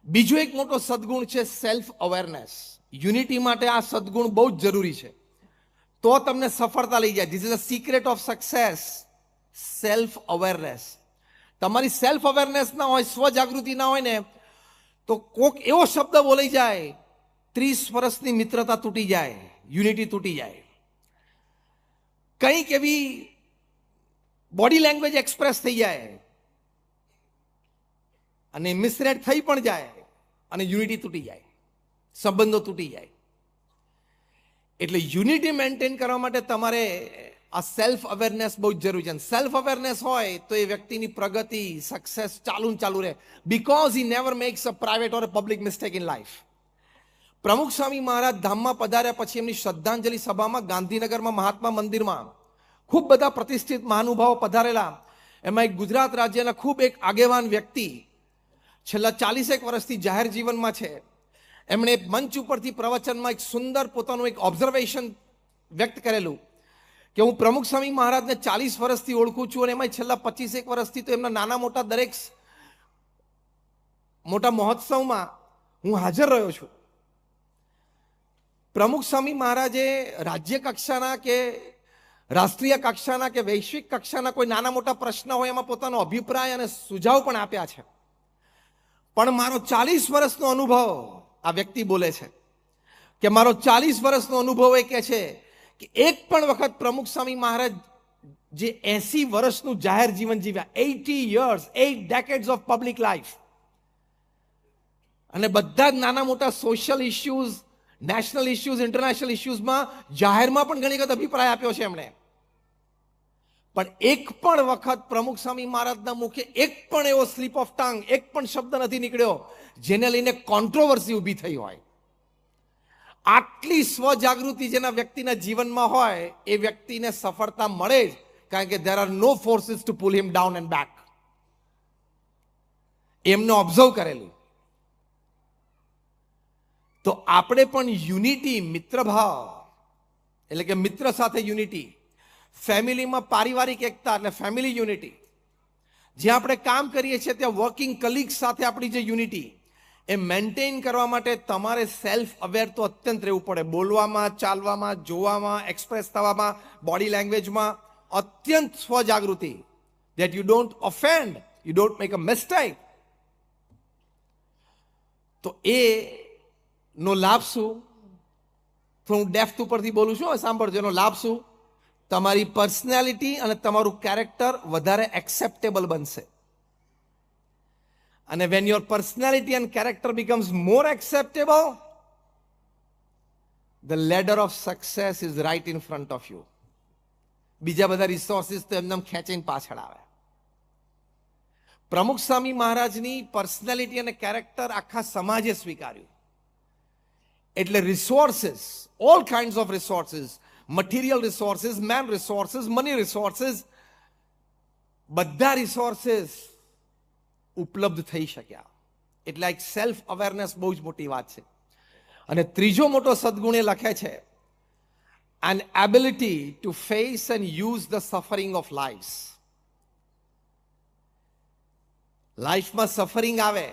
બીજો એક મોટો સદગુણ છે સેલ્ફ અવેરનેસ. યુનિટી માટે આ સદગુણ બહુ જ જરૂરી છે, તો તમને સફળતા લઈ જાય. This is a secret of success, self awareness. તમારી સેલ્ફ અવેરનેસ ના હોય, સ્વજાગૃતિ ના હોય ને, તો કોક એવો શબ્દ બોલાઈ જાય, 30 વર્ષની મિત્રતા તૂટી જાય, યુનિટી તૂટી જાય. કંઈક એવી બોડી લેંગ્વેજ એક્સપ્રેસ થઈ જાય અને મિસરેડ થઈ પણ જાય અને યુનિટી તૂટી જાય, સંબંધો તૂટી જાય. એટલે યુનિટી મેન્ટેન કરવા માટે તમારે આ સેલ્ફ અવેરનેસ બહુ જ જરૂરી છે. સેલ્ફ અવેરનેસ હોય તો એ વ્યક્તિની પ્રગતિ, સક્સેસ ચાલુ રહે, because he never max a private or a public mistake in life. પ્રમુખ સ્વામી મહારાજ ધામમાં પધાર્યા પછી એમની શ્રદ્ધાંજલિ સભામાં ગાંધીનગરમાં મહાત્મા મંદિરમાં ખૂબ બધા પ્રતિષ્ઠિત મહાનુભાવો પધારેલા. એમાં એક ગુજરાત રાજ્યના ખૂબ એક આગેવાન વ્યક્તિ, છેલ્લા 40 વર્ષથી જાહેર જીવનમાં છે, એમણે મંચ ઉપરથી પ્રવચનમાં એક સુંદર પોતાનું એક ઓબ્ઝર્વેશન વ્યક્ત કરેલું કે હું પ્રમુખ સ્વામી મહારાજને 40 વર્ષથી ઓળખું છું અને એમાં છેલ્લા 25 વર્ષથી તો એમના નાના મોટા દરેક મોટા મહોત્સવમાં હું હાજર રહ્યો છું. પ્રમુખ સ્વામી મહારાજે રાજ્ય કક્ષાના કે રાષ્ટ્રીય કક્ષાના કે વૈશ્વિક કક્ષાના કોઈ નાના મોટા પ્રશ્ન હોય એમાં પોતાનો અભિપ્રાય અને સુઝાવ પણ આપ્યા છે. પણ મારો 40 વર્ષનો અનુભવ, આ વ્યક્તિ બોલે છે કે મારો 40 વર્ષનો અનુભવ એ કહે છે કે એક પણ વખત પ્રમુખ સ્વામી મહારાજ જે 80 વર્ષનું જાહેર જીવન જીવ્યા, 80 years, 8 decades of public life, અને બધા જ નાના મોટા social issues, national issues, international ઇશ્યુઝમાં જાહેરમાં પણ ઘણી વખત અભિપ્રાય આપ્યો છે એમણે. પણ એક પણ વખત પ્રમુખ સ્વામી મહારાજના મુખે એક પણ એવો સ્લીપ ઓફ ટંગ, એક પણ શબ્દ નથી નીકળ્યો જેને લઈને કોન્ટ્રોવર્સી ઊભી થઈ હોય. આટલી સ્વજાગૃતિ જેના વ્યક્તિના જીવનમાં હોય એ વ્યક્તિને સફળતા મળે જ, કારણ કે there are no forces to pull him down and back. એમને ઓબ્ઝર્વ કરેલું. તો આપણે પણ યુનિટી, મિત્રભાવ એટલે કે મિત્ર સાથે યુનિટી, ફેમિલીમાં પારિવારિક એકતા એટલે ફેમિલી યુનિટી, જ્યાં આપણે કામ કરીએ છીએ ત્યાં વર્કિંગ કલીગ્સ સાથે આપણી જે યુનિટી, એ મેન્ટેન કરવા માટે તમારે સેલ્ફ અવેર તો અત્યંત રહેવું પડે. બોલવામાં, ચાલવામાં, જોવામાં, એક્સપ્રેસ થવામાં, બોડી લેંગ્વેજમાં અત્યંત સ્વજાગૃતિ, that you don't offend, you don't make a mistake. તો એ નો લાભ શું? તો હું ડેપ્થ ઉપરથી બોલું છું, સાંભળજો. એનો લાભ શું? તમારી પર્સનાલિટી અને તમારું કેરેક્ટર વધારે એક્સેપ્ટેબલ બનશે. અને when your personality and character becomes more acceptable, the ladder of success is right in front of you. બીજા બધા રિસોર્સિસ તો એમનેમ ખેંચીને પાછળ આવે. પ્રમુખ સ્વામી મહારાજની પર્સનાલિટી અને કેરેક્ટર આખા સમાજે સ્વીકાર્યું. એટલે resources, all kinds of resources, material resources, man resources, money resources, બધા રિસોર્સિસ ઉપલબ્ધ થઈ શક્યા. એટલે એક સેલ્ફ અવેરનેસ બહુ જ મોટી વાત છે. અને ત્રીજો મોટો સદગુણ એ લખે છે, an ability to face and use the suffering of lives. લાઈફમાં સફરિંગ આવે,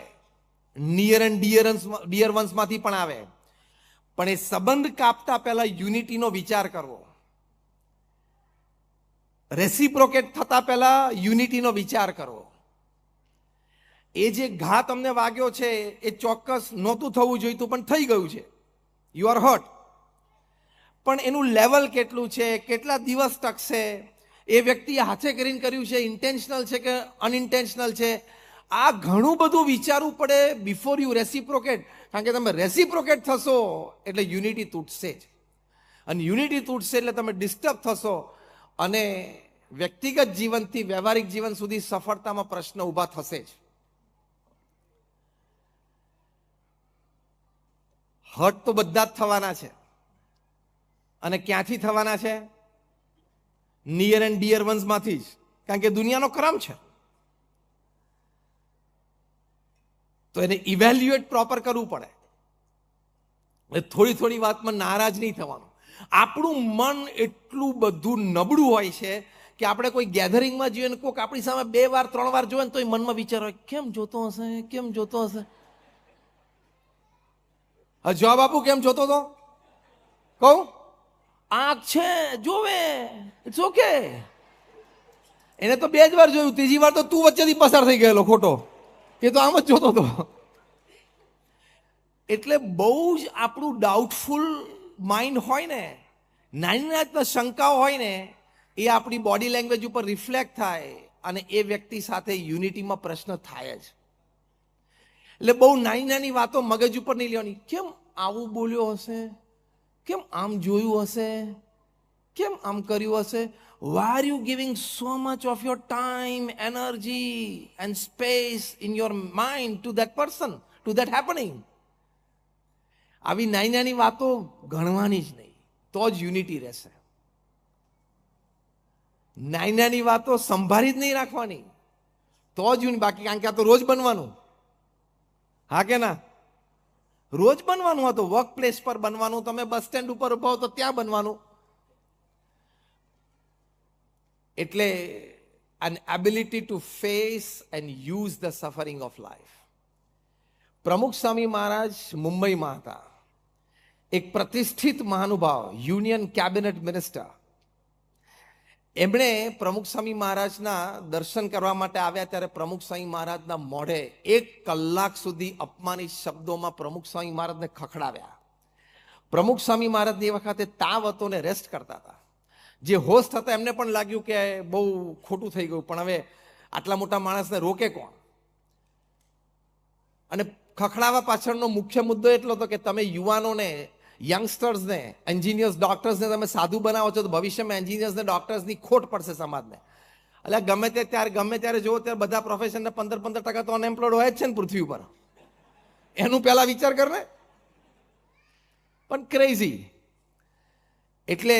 નિયર એન્ડ ડિયર વન્સમાંથી પણ આવે, પણ એ સંબંધ કાપતા પહેલા યુનિટીનો વિચાર કરવો, રેસિપ્રોકેટ થતા પહેલા યુનિટીનો વિચાર કરવો. એ જે ઘા તમને વાગ્યો છે એ ચોક્કસ નહોતું થવું જોઈતું પણ થઈ ગયું છે, યુ આર હર્ટ. પણ એનું લેવલ કેટલું છે, કેટલા દિવસ ટકશે, એ વ્યક્તિએ હાથે કરીને કર્યું છે, ઇન્ટેન્શનલ છે કે અનઇન્ટેન્શનલ છે, આ ઘણું બધું વિચારવું પડે બિફોર યુ રેસિપ્રોકેટ. કારણ કે તમે રેસિપ્રોકેટ થશો એટલે યુનિટી તૂટશે જ, અને યુનિટી તૂટશે એટલે તમે ડિસ્ટર્બ થશો અને વ્યક્તિગત જીવનથી વ્યવહારિક જીવન સુધી સફળતામાં પ્રશ્ન ઊભા થશે જ. હર્ટ તો બધા જ થવાના છે, અને ક્યાંથી થવાના છે? નિયર એન્ડ ડિયર વન્સમાંથી જ, કારણ કે દુનિયાનો ક્રમ છે. તો એને ઇવેલ્યુએટ પ્રોપર કરવું પડે. થોડી થોડી વાતમાં નારાજ નહીં થવાનું. આપણું મન એટલું બધું નબળું હોય છે કે આપણે કોઈ ગેધરિંગમાં જોઈએ ને કોઈક આપણી સામે 2 વાર 3 વાર જોઈએ ને તો એ મનમાં વિચાર હોય, કેમ જોતો હશે, કેમ જોતો હશે. જવાબ આપું, કેમ જોતો હતો? કહું, આંખ છે જોવે, ઇટ્સ ઓકે. એને તો 2 જ વાર જોયું, ત્રીજી વાર તો તું વચ્ચેથી પસાર થઈ ગયેલો ખોટો, એ તો આમ જ જોતો હતો. એટલે બહુ જ આપણું ડાઉટફુલ માઇન્ડ હોય ને, નાની શંકાઓ હોય ને, એ આપણી બોડી લેંગ્વેજ ઉપર રિફ્લેક્ટ થાય અને એ વ્યક્તિ સાથે યુનિટીમાં પ્રશ્ન થાય જ. એટલે બહુ નાની વાતો મગજ ઉપર નહીં લેવાની. કેમ આવું બોલ્યો હશે, કેમ આમ જોયું હશે, કેમ આમ કર્યું હશે. Why are you giving so much of your time, energy and space in your mind to that person, to that happening? આવી નાની વાતો ગણવાની જ નહીં, તો જ યુનિટી રહેશે. નાની વાતો સંભાળી જ નહીં રાખવાની, તો જ યુનિટી. બાકી કારણ કે આ તો રોજ બનવાનું, હા કે ના? રોજ બનવાનું હતું, વર્ક પ્લેસ પર બનવાનું, તમે બસ સ્ટેન્ડ ઉપર ઉભા હો તો ત્યાં બનવાનું. એટલે an ability to face and use the suffering of life. પ્રમુખ સ્વામી મહારાજ મુંબઈમાં હતા, એક પ્રતિષ્ઠિત મહાનુભાવ, યુનિયન કેબિનેટ મિનિસ્ટર. એમણે પ્રમુખ સ્વામી મહારાજના દર્શન કરવા માટે આવ્યા ત્યારે પ્રમુખ સ્વામી મહારાજના મોઢે 1 કલાક સુધી અપમાનિત શબ્દોમાં પ્રમુખ સ્વામી મહારાજને ખખડાવ્યા. પ્રમુખ સ્વામી મહારાજની એ વખતે તાવ હતો ને રેસ્ટ કરતા હતા. જે હોસ્ટ હતા એમને પણ લાગ્યું કે બહુ ખોટું થઈ ગયું, પણ હવે આટલા મોટા માણસને રોકે કોણ? અને ખખડાવા પાછળનો મુખ્ય મુદ્દો એટલો હતો કે તમે યુવાનોને, યંગસ્ટર્સને, એન્જિનિયર્સ, ડોક્ટર્સને તમે સાધુ બનાવો છો તો ભવિષ્યમાં એન્જિનિયર્સને, ડોક્ટર્સની ખોટ પડશે સમાજને. એટલે ગમે ત્યારે જુઓ ત્યારે બધા પ્રોફેશનના 15% તો અનએમ્પ્લોયડ હોય જ છે ને પૃથ્વી ઉપર. એનું પહેલા વિચાર કર ને. પણ ક્રેઝી. એટલે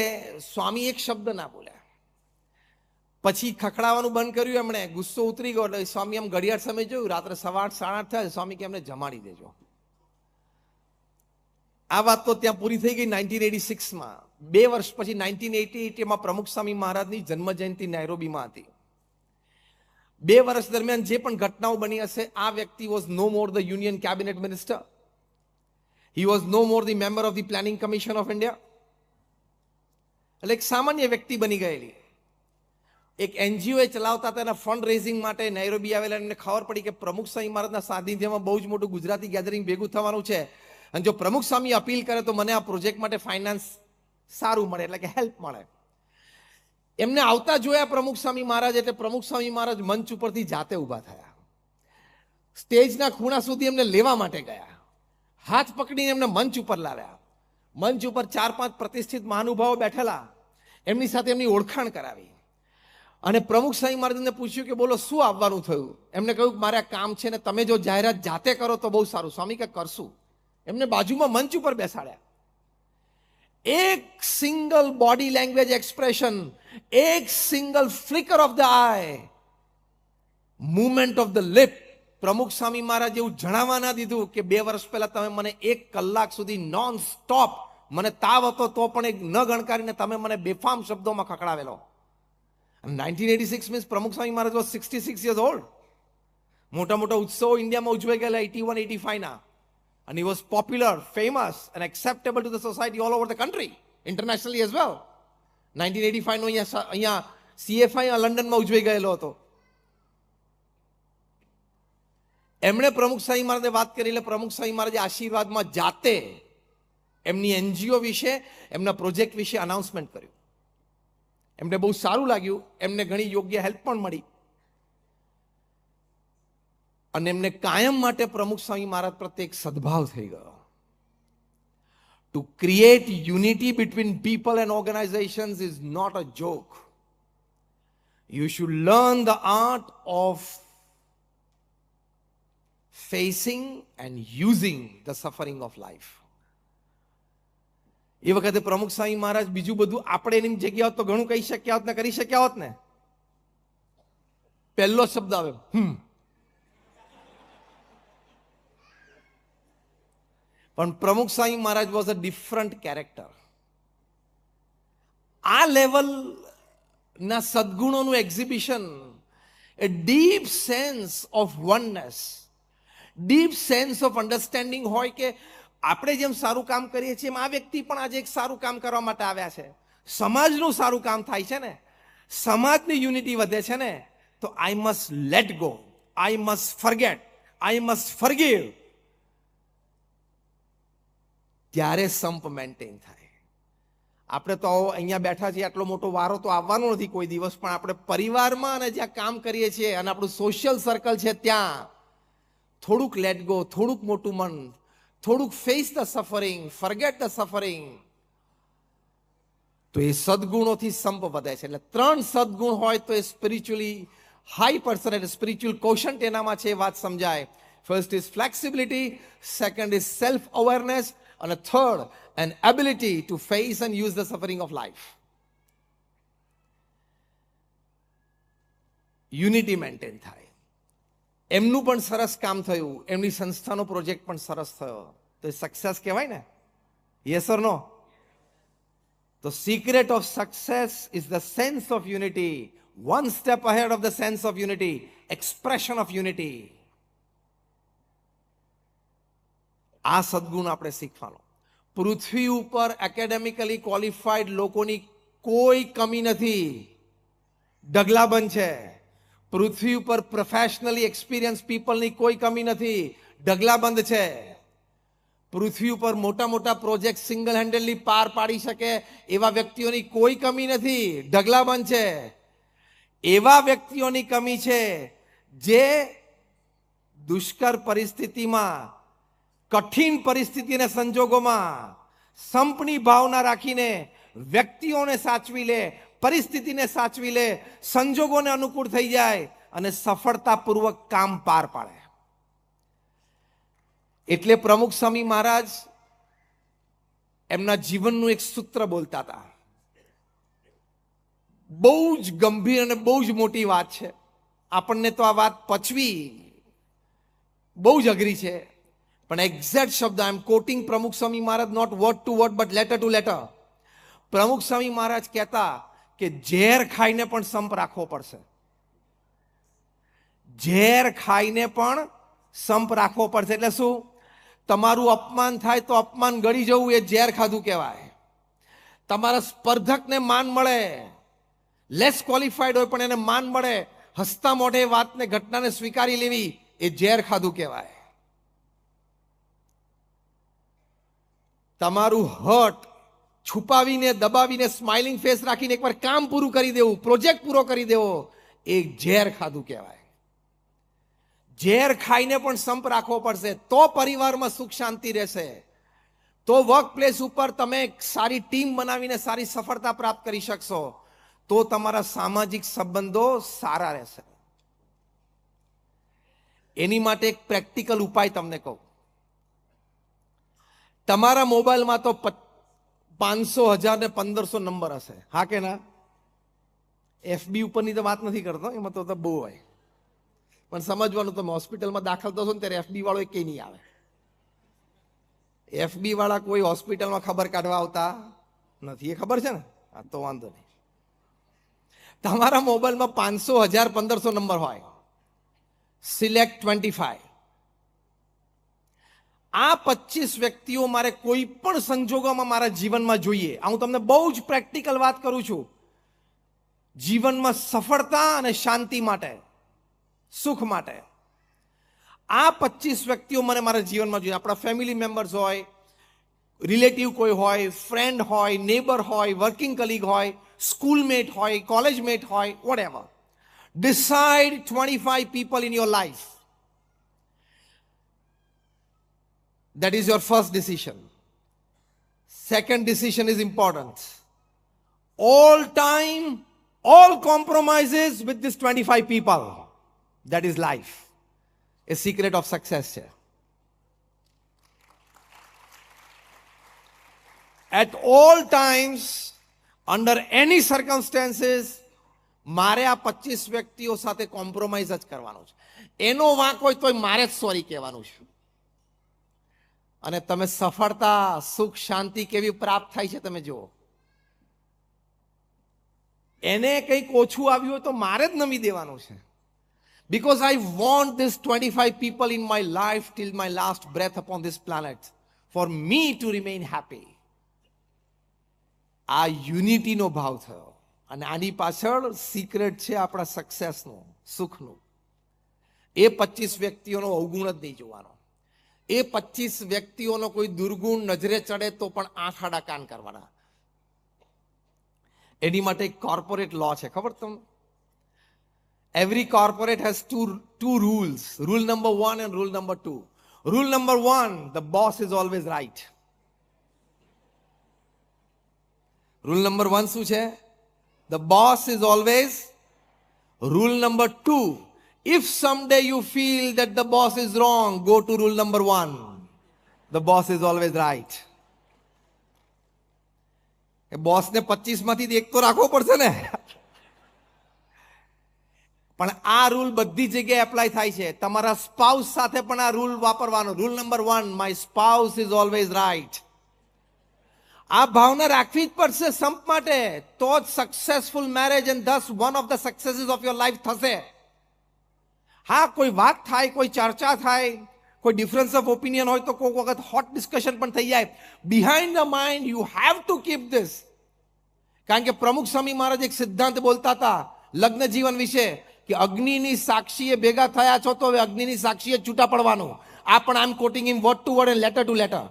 સ્વામી એક શબ્દ ના બોલ્યા. પછી ખખડાવાનું બંધ કર્યું એમણે, ગુસ્સો ઉતરી ગયો. એટલે સ્વામી એમ ઘડિયાળ સમય જોયું, રાત્રે 8:30 સાડા 8 થયા. સ્વામી કે એમને જમાડી દેજો. આ વાત તો ત્યાં પૂરી થઈ ગઈ 1986માં. 2 વર્ષ પછી 1988માં પ્રમુખ સ્વામી મહારાજની જન્મ જયંતિ નાયરોબીમાં હતી. 2 વર્ષ દરમિયાન જે પણ ઘટનાઓ બની હશે, આ વ્યક્તિ was no more the union cabinet minister. He was no more the member of the planning commission of India. એટલે એક સામાન્ય વ્યક્તિ બની ગયેલી. એક એનજીઓ ચલાવતા હતા, એના ફંડ રેઝિંગ માટે નાયરોબી આવેલા. એમને ખબર પડી કે પ્રમુખ સ્વામી મહારાજના સાનિધ્યમાં બહુ જ મોટું ગુજરાતી ગેધરિંગ ભેગું થવાનું છે, અને જો પ્રમુખ સ્વામી અપીલ કરે તો મને આ પ્રોજેક્ટ માટે ફાઇનાન્સ સારું મળે, એટલે કે હેલ્પ મળે. એમને આવતા જોયા પ્રમુખ સ્વામી મહારાજ, એટલે પ્રમુખ સ્વામી મહારાજ મંચ ઉપરથી જાતે ઊભા થયા. સ્ટેજના ખૂણા સુધી એમને લેવા માટે ગયા, હાથ પકડીને એમને મંચ ઉપર લાવ્યા. મંચ ઉપર 4-5 પ્રતિષ્ઠિત મહાનુભાવો બેઠેલા, એમની સાથે એમની ઓળખાણ કરાવી. અને પ્રમુખ સ્વામી મહારાજને પૂછ્યું કે બોલો શું આવવાનું થયું? એમને કહ્યું મારે આ કામ છે ને તમે જો જાહેરાત જાતે કરો તો બહુ સારું. સ્વામી કે કરશું. એમને બાજુમાં મંચ ઉપર બેસાડ્યા. એક સિંગલ બોડી લેંગ્વેજ એક્સપ્રેશન, એક single flicker of the eye, movement of the lip, Pramukh Swami મહારાજ એવું જણાવવા ના દીધું કે 2 વર્ષ પહેલા તમે મને 1 કલાક સુધી નોન સ્ટોપ, મને તાવ હતો તો પણ એક ન ગણકારીને તમે મને બેફામ શબ્દોમાં ખખડાવેલો. 1986 મીન્સ પ્રમુખ Swami Maharaj was 66 years old. મોટા મોટા ઉત્સવો ઇન્ડિયામાં ઉજવાઈ ગયેલા 81-85ના. And he was popular, famous and acceptable to the society all over the country, internationally as well. 1985 નો અહીંયા CFI લંડનમાં ઉજવાઈ ગયેલો હતો. એમણે પ્રમુખ સ્વામી મહારાજને વાત કરી, એટલે પ્રમુખ સ્વામી મહારાજે આશીર્વાદમાં જાતે એમની એનજીઓ વિશે, એમના પ્રોજેક્ટ વિશે અનાઉન્સમેન્ટ કર્યું. એમને બહુ સારું લાગ્યું, એમને ઘણી યોગ્ય હેલ્પ પણ મળી. અને એમને કાયમ માટે પ્રમુખ સ્વામી મહારાજ પ્રત્યે એક સદભાવ થઈ ગયો. To create unity between people and organizations is not a joke. You should learn the art of facing and using the suffering of life. એ વખતે પ્રમુખ સ્વામી મહારાજ બીજું બધું આપણે એની જગ્યા હોત તો ઘણું કહી શક્યા હોત ને, કરી શક્યા હોત ને. પહેલો શબ્દ આવે પણ Pramukh Swami Maharaj was a different character. આ લેવલ ના સદગુણોનું exhibition, a deep sense of oneness, deep sense of understanding હોય કે આપણે જેમ સારું કામ કરીએ છીએ એમ આ વ્યક્તિ પણ આજે એક સારું કામ કરવા માટે આવ્યા છે. સમાજનું સારું કામ થાય છે ને, સમાજની યુનિટી વધે છે ને તો I must let go, I must forget, I must forgive, ત્યારે સંપ મેન્ટેન થાય. આપણે તો અહીંયા બેઠા છીએ, આટલો મોટો વારો તો આવવાનો નથી કોઈ દિવસ, પણ આપણે પરિવારમાં અને જ્યાં કામ કરીએ છીએ અને આપણું સોશિયલ સર્કલ છે ત્યાં થોડુંક લેટ ગો, થોડુંક મોટું મન, થોડુંક face the suffering, forget the suffering, તો એ સદગુણોથી સંપ વધે છે. એટલે 3 સદગુણ હોય તો એ સ્પિરિચ્યુઅલી હાઈ પર્સન, એટલે સ્પિરિચ્યુઅલ કોશન્ટ એનામાં છે, એ વાત સમજાય. First is flexibility, second is self awareness, અને third an ability to face and use the suffering of life. Unity maintain થાય. એમનું પણ સરસ કામ થયું, એમની સંસ્થાનો પ્રોજેક્ટ પણ સરસ થયો, તો એ સક્સેસ કહેવાય ને? Yes or no? The secret of success is the sense of unity. One step ahead of the sense of unity, expression of unity. આ સદગુણ આપણે શીખવાનો. પૃથ્વી ઉપર એકેડેમિકલી ક્વોલિફાઈડ લોકોની કોઈ કમી નથી, ઢગલાબંધ છે. પૃથ્વી ઉપર પ્રોફેશનલી એક્સપિરિયન્સ પીપલની કોઈ કમી નથી, ઢગલાબંધ છે. પૃથ્વી ઉપર મોટા મોટા પ્રોજેક્ટ સિંગલ હેન્ડેડલી પાર પાડી શકે એવા વ્યક્તિઓની કોઈ કમી નથી, ઢગલાબંધ છે. એવા વ્યક્તિઓની કમી છે જે દુષ્કર પરિસ્થિતિમાં, કઠિન પરિસ્થિતિના સંજોગોમાં સંપની ભાવના રાખીને વ્યક્તિઓને સાચવી લે, પરિસ્થિતિને સાચવી લે, સંજોગોને અનુકૂળ થઈ જાય અને સફળતાપૂર્વક કામ પાર પાડે. એટલે પ્રમુખ સ્વામી મહારાજ એમના જીવનનું એક સૂત્ર બોલતા હતા. બહુ જ ગંભીર અને બહુ જ મોટી વાત છે. આપણને તો આ વાત પચવી બહુ જ અઘરી છે, પણ એક્ઝેક્ટ શબ્દ, આઈ am quoting Pramukh Swami Maharaj, not word to word but letter to letter. Pramukh Swami મહારાજ કહેતા કે ઝેર ખાઈને પણ સંપ રાખવો પડશે. ઝેર ખાઈને પણ સંપ રાખવો પડશે. એટલે શું? તમારું અપમાન થાય તો અપમાન ગળી જવું, એ ઝેર ખાધું કહેવાય. તમારા સ્પર્ધકને માન મળે, લેસ ક્વોલિફાઈડ હોય પણ એને માન મળે, હસતા મોઢે વાતને, ઘટનાને સ્વીકારી લેવી, એ ઝેર ખાધું કહેવાય. તમારું હર્ટ છુપાવીને, દબાવીને, સ્માઇલિંગ ફેસ રાખીને એકવાર કામ પૂરું કરી દેવું, પ્રોજેક્ટ પૂરો કરી દેવો, એ ઝેર ખાધું કહેવાય. ઝેર ખાઈને પણ સંપ રાખવો પડશે, તો પરિવારમાં સુખ શાંતિ રહેશે, તો વર્ક પ્લેસ ઉપર તમે સારી ટીમ બનાવીને સારી સફળતા પ્રાપ્ત કરી શકશો, તો તમારા સામાજિક સંબંધો સારા રહેશે. એની માટે એક પ્રેક્ટિકલ ઉપાય તમને કહું. તમારા મોબાઈલમાં તો 500, 1000 ને 1500 નંબર હશે, હા કે ના? એફબી ઉપરની તો વાત નથી કરતો, એમાં તો બહુ હોય, પણ સમજવાનું, તમે હોસ્પિટલમાં દાખલ થશો ને ત્યારે એફબી વાળો એક નહીં આવે. એફબી વાળા કોઈ હોસ્પિટલમાં ખબર કાઢવા આવતા નથી, એ ખબર છે ને? હા, તો વાંધો નહીં. તમારા મોબાઈલમાં 500, 1000, 1500 નંબર હોય. સિલેક્ટ 25. આ 25 વ્યક્તિઓ મારે કોઈ પણ સંજોગોમાં મારા જીવનમાં જોઈએ. હું તમને બહુ જ પ્રેક્ટિકલ વાત કરું છું. જીવનમાં સફળતા અને શાંતિ માટે, સુખ માટે આ 25 વ્યક્તિઓ મને મારા જીવનમાં જોઈએ. આપણા ફેમિલી મેમ્બર્સ હોય, રિલેટિવ કોઈ હોય, ફ્રેન્ડ હોય, નેબર હોય, વર્કિંગ કલીગ હોય, સ્કૂલમેટ હોય, કોલેજમેટ હોય, whatever. Decide 25 people in your life. That is your first decision. Second decision is important. All time, all compromises with these 25 people. That is life. A secret of success છે. At all times, under any circumstances, મારે આ 25 વ્યક્તિઓ સાથે compromise જ કરવાનો છે. એનો વાંક હોય તોય મારે જ સોરી કહેવાનું છે. અને તમે સફળતા, સુખ, શાંતિ કેવી પ્રાપ્ત થાય છે તમે જુઓ. એને કંઈક ઓછું આવ્યું હોય તો મારે જ નમી દેવાનું છે. Because I want these 25 people in my life till my last breath upon this planet, for me to remain happy. આ યુનિટીનો ભાવ થયો. અને આની પાછળ સિક્રેટ છે આપણા સક્સેસનું, સુખનું. એ 25 વ્યક્તિઓનો અવગુણ જ નહીં જોવાનો. એ 25 વ્યક્તિઓનો કોઈ દુર્ગુણ નજરે ચડે તો પણ આંખ આડા કાન કરવાના. એની માટે એક કોર્પોરેટ લો છે, ખબર તમને? Every corporate has two rules. Rule number 1 and rule number 2. Rule number 1, the boss is always right. Rule number 1 શું છે? The boss is always. Rule number 2, if someday you feel that the boss is wrong, go to rule number 1. The boss is always right. એ બોસને 25 માંથી એક તો રાખવો પડશે ને. પણ આ રૂલ બધી જગ્યાએ એપ્લાય થાય છે. તમારા સ્પાઉસ સાથે પણ આ રૂલ વાપરવાનો. Rule number 1, my spouse is always right. આ ભાવના રાખવી જ પડશે સંપ માટે, તો જ successful marriage and thus one of the successes of your life થશે. હા, કોઈ વાત થાય, કોઈ ચર્ચા થાય, કોઈ ડિફરન્સ ઓફ ઓપિનિયન હોય તો કોઈક વખત હોટ ડિસ્કશન પણ થઈ જાય. Behind the mind you have to keep this. કારણ કે પ્રમુખ સ્વામી મહારાજ એક સિદ્ધાંત બોલતા હતા લગ્ન જીવન વિશે કે અગ્નિની સાક્ષીએ ભેગા થયા છો તો હવે અગ્નિની સાક્ષીએ છૂટા પડવાનું. આ પણ I am quoting in word to word and letter to letter.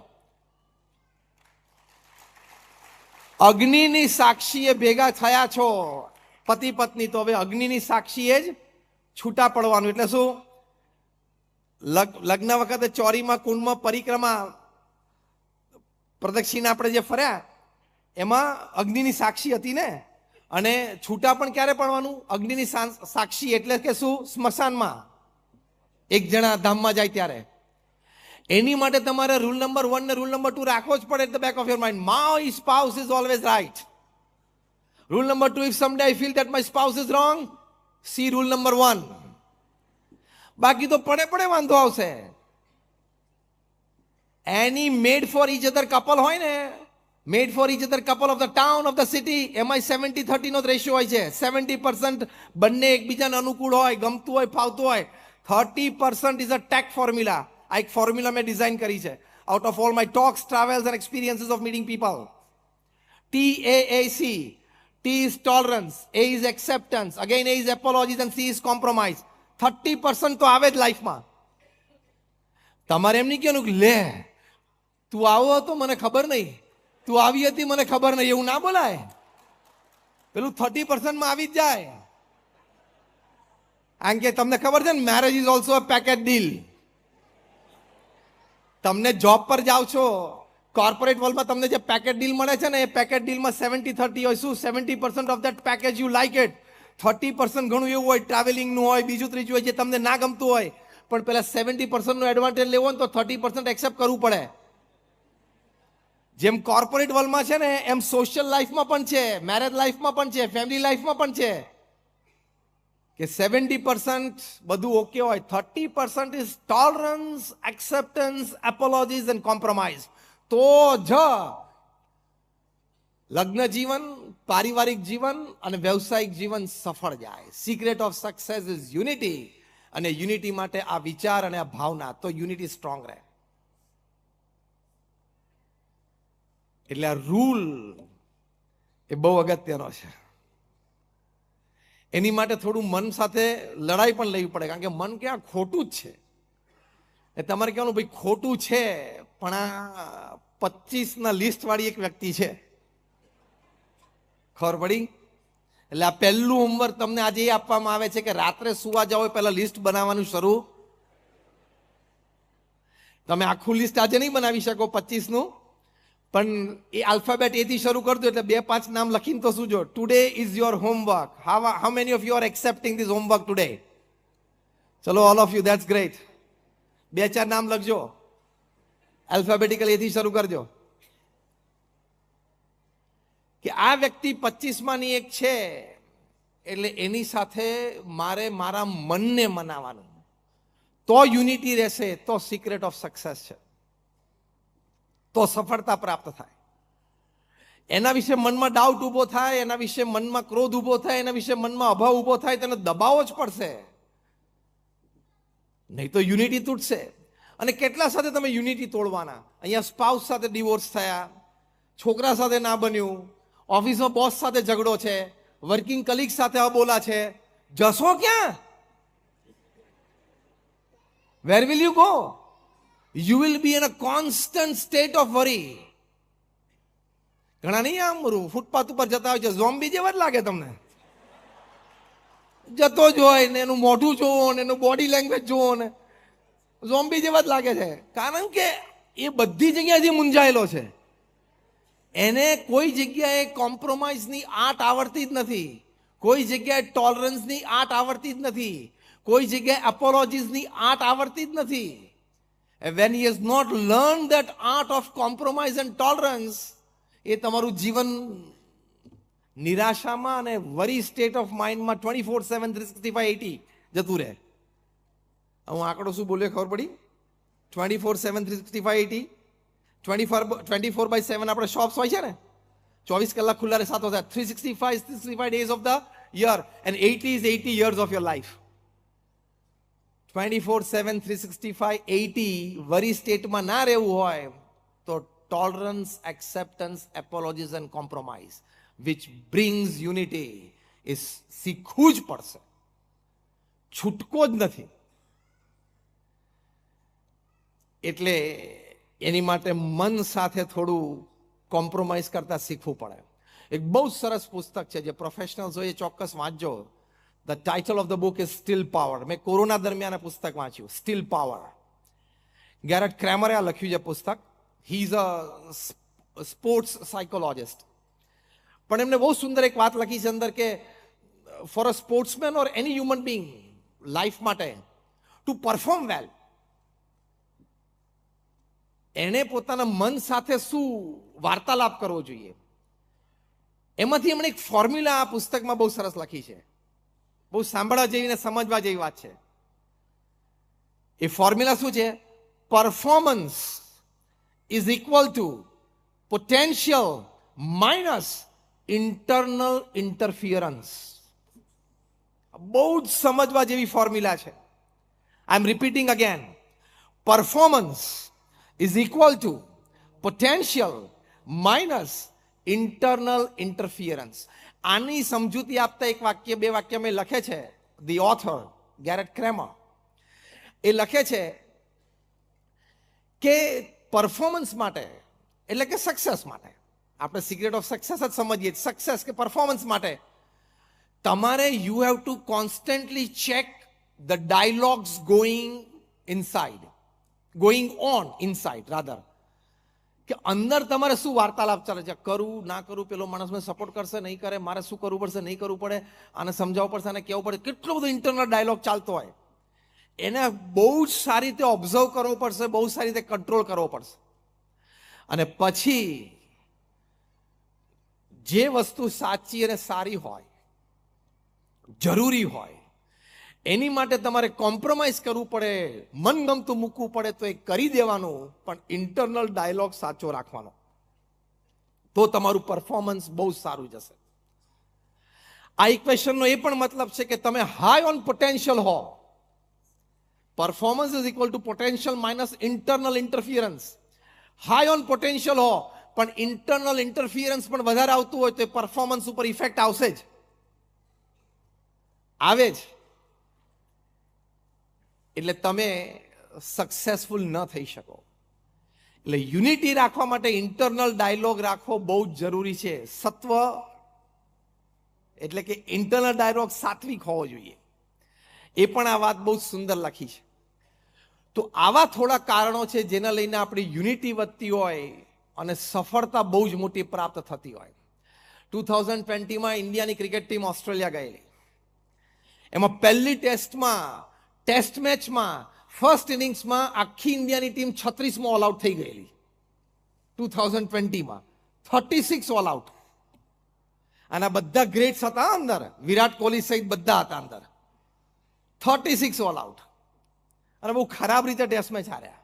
અગ્નિની સાક્ષીએ ભેગા થયા છો પતિ પત્ની, તો હવે અગ્નિની સાક્ષીએ જ છૂટા પડવાનું. એટલે શું? લગ્ન વખતે ચોરીમાં કુંડમાં પરિક્રમા પ્રદક્ષિણા આપણે જે ફર્યા એમાં અગ્નિની સાક્ષી હતી ને. અને છૂટા પણ ક્યારે પડવાનું? અગ્નિની સાક્ષી એટલે કે શું? સ્મશાનમાં એક જણા ધામમાં જાય ત્યારે. એની માટે તમારે રૂલ નંબર 1 ને રૂલ નંબર 2 રાખવો જ પડે at the back of your mind. My spouse is always right. Rule number 2, if someday I feel that my spouse is wrong, see rule number 1. બાકી તો પડે વાંધો આવશે. એની made for each other couple હોય ને, made for each other couple of the town of the city, એમાં 70-30 નો ratio હોય છે. 70% બંને એકબીજાને અનુકૂળ હોય, ગમતું હોય, ફાવતું હોય. 30% ઇઝ અ ટેક ફોર્મ્યુલા. આ એક ફોર્મ્યુલા મેં ડિઝાઇન કરી છે out of all my talks, travels and experiences of meeting people. TAAC. T is tolerance, A is acceptance, again A is apologies and C is compromise. 30% તો આવે જ લાઈફમાં. તમારે એમ નહીં કહેવાનું કે લે તું આવો હતો મને ખબર નહીં, તું આવી હતી મને ખબર નહીં, એવું ના બોલાય. પેલું 30% માં આવી જ જાય. કારણ કે તમને ખબર છે ને, marriage is also a package deal. તમને જોબ પર જાઓ છો, કોર્પોરેટ વર્લ્ડમાં તમને જે પેકેજ ડીલ મળે છે ને, એ પેકેજ ડીલમાં 70-30 હોય. શું? 70% of that package you like it. 30% ઘણું એવું હોય, ટ્રાવેલિંગનું હોય, બીજું ત્રીજું હોય, જે તમને ના ગમતું હોય. પણ પેલા 70% નો એડવાન્ટેજ લેવો હોય તો 30% એક્સેપ્ટ કરવું પડે. જેમ કોર્પોરેટ વર્લ્ડમાં છે ને, એમ સોશિયલ લાઈફમાં પણ છે, મેરેજ લાઈફમાં પણ છે, ફેમિલી લાઈફમાં પણ છે કે 70% બધું ઓકે હોય, 30% is tolerance, acceptance, એપોલોજીસ and compromise. તો જ લગ્ન જીવન, પારિવારિક જીવન અને વ્યવસાયિક જીવન સફળ જાય. Secret of success is unity. અને યુનિટી માટે આ વિચાર અને આ ભાવના, તો યુનિટી સ્ટ્રોંગ રહે. એટલે આ રૂલ એ બહુ અગત્યનો છે. એની માટે થોડું મન સાથે લડાઈ પણ લેવી પડે, કારણ કે મન ક્યાં ખોટું જ છે. એ તમારે કહેવાનું ભાઈ ખોટું છે, પણ આ 25 લિસ્ટ વાળી એક વ્યક્તિ છે. ખબર પડી? એટલે આ પહેલું હોમવર્ક તમને આજે એ આપવામાં આવે છે કે રાત્રે સુવા જાઓ પહેલા લિસ્ટ બનાવવાનું શરૂ. તમે આખું લિસ્ટ આજે નહીં બનાવી શકો 25નું, પણ એ આલ્ફાબેટ એ થી શરૂ કરજો. એટલે 2-5 નામ લખીને તો સુજો. Today is your homework. How many of you are accepting this homework today? ચલો, all of you, that's great. 2-4 નામ લખજો, આલ્ફાબેટિકલ એ થી શરૂ કરજો. કે આ વ્યક્તિ 25માંની એક છે, એટલે એની સાથે મારે મારા મનને મનાવવાનું. તો યુનિટી રહેશે, તો સિક્રેટ ઓફ સક્સેસ છે, તો સફળતા પ્રાપ્ત થાય. એના વિશે મનમાં ડાઉટ ઊભો થાય, એના વિશે મનમાં ક્રોધ ઊભો થાય, એના વિશે મનમાં અભાવ ઊભો થાય, તેને દબાવો જ પડશે, નહીં તો યુનિટી તૂટશે. અને કેટલા સાથે તમે યુનિટી તોડવાના? અહીંયા સ્પાઉસ સાથે ડિવોર્સ થયા, છોકરા સાથે ના બન્યું, ઓફિસમાં બોસ સાથે ઝઘડો છે, વર્કિંગ કલીગ સાથે બોલા છે, જશો ક્યાં? Where will you go? You will be in a constant state of worry. ઘણા નહીં આમ ફૂટપાથ ઉપર જતા હોય છે, ઝોમ્બી જેવા જ લાગે તમને. જતો જ હોય ને એનું મોઢું જોવો ને એનું બોડી લેંગ્વેજ જોવો ને ઝોમ્બી જેવા જ લાગે છે. કારણ કે એ બધી જગ્યાએથી મૂંઝાયેલો છે. એને કોઈ જગ્યાએ કોમ્પ્રોમાઇઝની આર્ટ આવડતી જ નથી, કોઈ જગ્યાએ ટોલરન્સની આર્ટ આવડતી જ નથી, કોઈ જગ્યાએ અપોલોજીસની આર્ટ આવડતી જ નથી. When he has not learn that art of compromise and tolerance, એ તમારું જીવન નિરાશામાં અને વરી સ્ટેટ ઓફ માઇન્ડમાં 24/7 365 જતું રહે. હું આંકડો શું બોલ્યો ખબર પડી? 24/7 365 24/7 આપણે શોપ્સ હોય છે ને, 24 કલાક ખુલ્લા રહે, 7 હોય, 365 days of the year and 80 is 80 years of your life. 24/7 365 80 વરી સ્ટેટમાં ના રહેવું હોય તો tolerance, acceptance, એપોલોજીસ and compromise which brings unity એ શીખવું જ પડશે, છૂટકો જ નથી. એટલે એની માટે મન સાથે થોડું કોમ્પ્રોમાઇઝ કરતા શીખવું પડે. એક બહુ સરસ પુસ્તક છે જે પ્રોફેશનલ્સ હોય એ ચોક્કસ વાંચજો. The title of the book is still power. મેં કોરોના દરમિયાન આ પુસ્તક વાંચ્યું, સ્ટીલ પાવર. ગેરેટ ક્રેમરે આ લખ્યું છે પુસ્તક. He is a sports psychologist. પણ એમને બહુ સુંદર એક વાત લખી છે અંદર કે for a sportsman or any human being life માટે ટુ પરફોર્મ વેલ, એણે પોતાના મન સાથે શું વાર્તાલાપ કરવો જોઈએ. એમાંથી એમણે એક ફોર્મ્યુલા આ પુસ્તકમાં બહુ સરસ લખી છે. બહુ સાંભળવા જેવી ને સમજવા જેવી વાત છે. એ ફોર્મ્યુલા શું છે? Performance is equal to potential minus internal interference. બહુ જ સમજવા જેવી ફોર્મ્યુલા છે. I am repeating again. Performance is equal to potential minus internal interference. આની સમજૂતી આપતા એક વાક્ય, બે વાક્ય મેં લખે છે. ધી ઓથર ગેરેટ ક્રેમર એ લખે છે કે પરફોર્મન્સ માટે એટલે કે સક્સેસ માટે, આપણે સિક્રેટ ઓફ સક્સેસ જ સમજીએ, સક્સેસ કે પરફોર્મન્સ માટે તમારે you have two constantly check the dialogues going on inside rather, કે અંદર તમારે શું વાર્તાલાપ ચાલે છે, કરું ના કરું, પેલો માણસ મને સપોર્ટ કરશે નહીં કરે, મારે શું કરવું પડશે નહીં કરવું પડે, આને સમજાવવું પડશે, આને કહેવું પડે, કેટલો બધો ઇન્ટરનલ ડાયલોગ ચાલતો હોય. એને બહુ જ સારી રીતે ઓબ્ઝર્વ કરવો પડશે, બહુ સારી રીતે કંટ્રોલ કરવો પડશે. અને પછી જે વસ્તુ સાચી અને સારી હોય, જરૂરી હોય, એની માટે તમારે કોમ્પ્રોમાઇઝ કરવું પડે, મનગમતું મૂકવું પડે તો એ કરી દેવાનું, પણ ઇન્ટરનલ ડાયલોગ સાચો રાખવાનો, તો તમારું પરફોર્મન્સ બહુ સારું જશે. આ ઇક્વેશનનો એ પણ મતલબ છે કે તમે હાઈ ઓન પોટેન્શિયલ હો, performance is equal to potential minus internal interference. High on potential હો પણ ઇન્ટરનલ ઇન્ટરફિયરન્સ પણ વધારે આવતું હોય તો એ પરફોર્મન્સ ઉપર ઇફેક્ટ આવશે જ, આવે જ. એટલે તમે સક્સેસફુલ ન થઈ શકો. એટલે યુનિટી રાખવા માટે ઇન્ટરનલ ડાયલોગ રાખવો બહુ જ જરૂરી છે. સત્વ એટલે કે ઇન્ટરનલ ડાયલોગ સાત્વિક હોવો જોઈએ. એ પણ આ વાત બહુ સુંદર લખી છે. તો આવા થોડા કારણો છે જેના લઈને આપણી યુનિટી વધતી હોય અને સફળતા બહુ જ મોટી પ્રાપ્ત થતી હોય. 2020માં ઇન્ડિયાની ક્રિકેટ ટીમ ઓસ્ટ્રેલિયા ગયેલી. એમાં પહેલી ટેસ્ટ મેચમાં ફર્સ્ટ ઇનિંગ્સમાં આખી ઇન્ડિયાની ટીમ 36મો ઓલ આઉટ થઈ ગયેલી. 2020માં 36 ઓલ આઉટ. અને બધા ગ્રેટ્સ હતા અંદર, વિરાટ કોહલી સહિત બધા હતા અંદર. 36 ઓલ આઉટ અને બહુ ખરાબ રીતે ટેસ્ટ મેચ હાર્યા.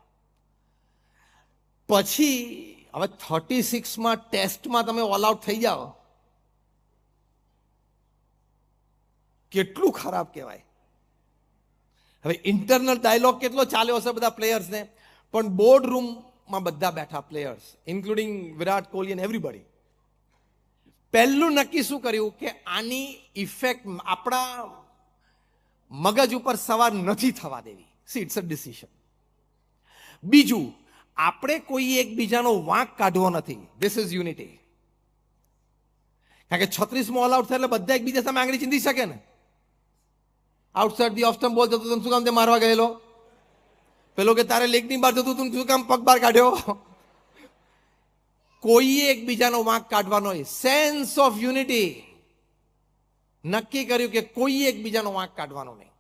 પછી હવે 36માં ટેસ્ટમાં તમે ઓલ આઉટ થઈ જાઓ, કેટલું ખરાબ કહેવાય. હવે ઇન્ટરનલ ડાયલોગ કેટલો ચાલ્યો હશે બધા પ્લેયર્સને, પણ બોર્ડ રૂમમાં બધા બેઠા players including Virat Kohli and everybody. પહેલું નક્કી શું કર્યું કે આની ઇફેક્ટ આપણા મગજ ઉપર સવાર નથી થવા દેવી. See it's a decision. બીજું, આપણે કોઈ એકબીજાનો વાંક કાઢવો નથી. This is unity. કારણ કે 36 ઓલ આઉટ થાય એટલે બધા એકબીજા સામે આંગળી ચીંધી શકે ને. આઉટસાઇડ ધી ઓફ સ્ટમ્પ બોલ જતો તું શું કામ તે મારવા ગયેલો, પેલો કે તારે લેગની બહાર જતું તું શું કામ પગ બહાર કાઢ્યો. કોઈએ એકબીજાનો વાંક કાઢવાનો હોય. Sense of unity. નક્કી કર્યું કે કોઈએ એકબીજાનો વાંક કાઢવાનો નહીં.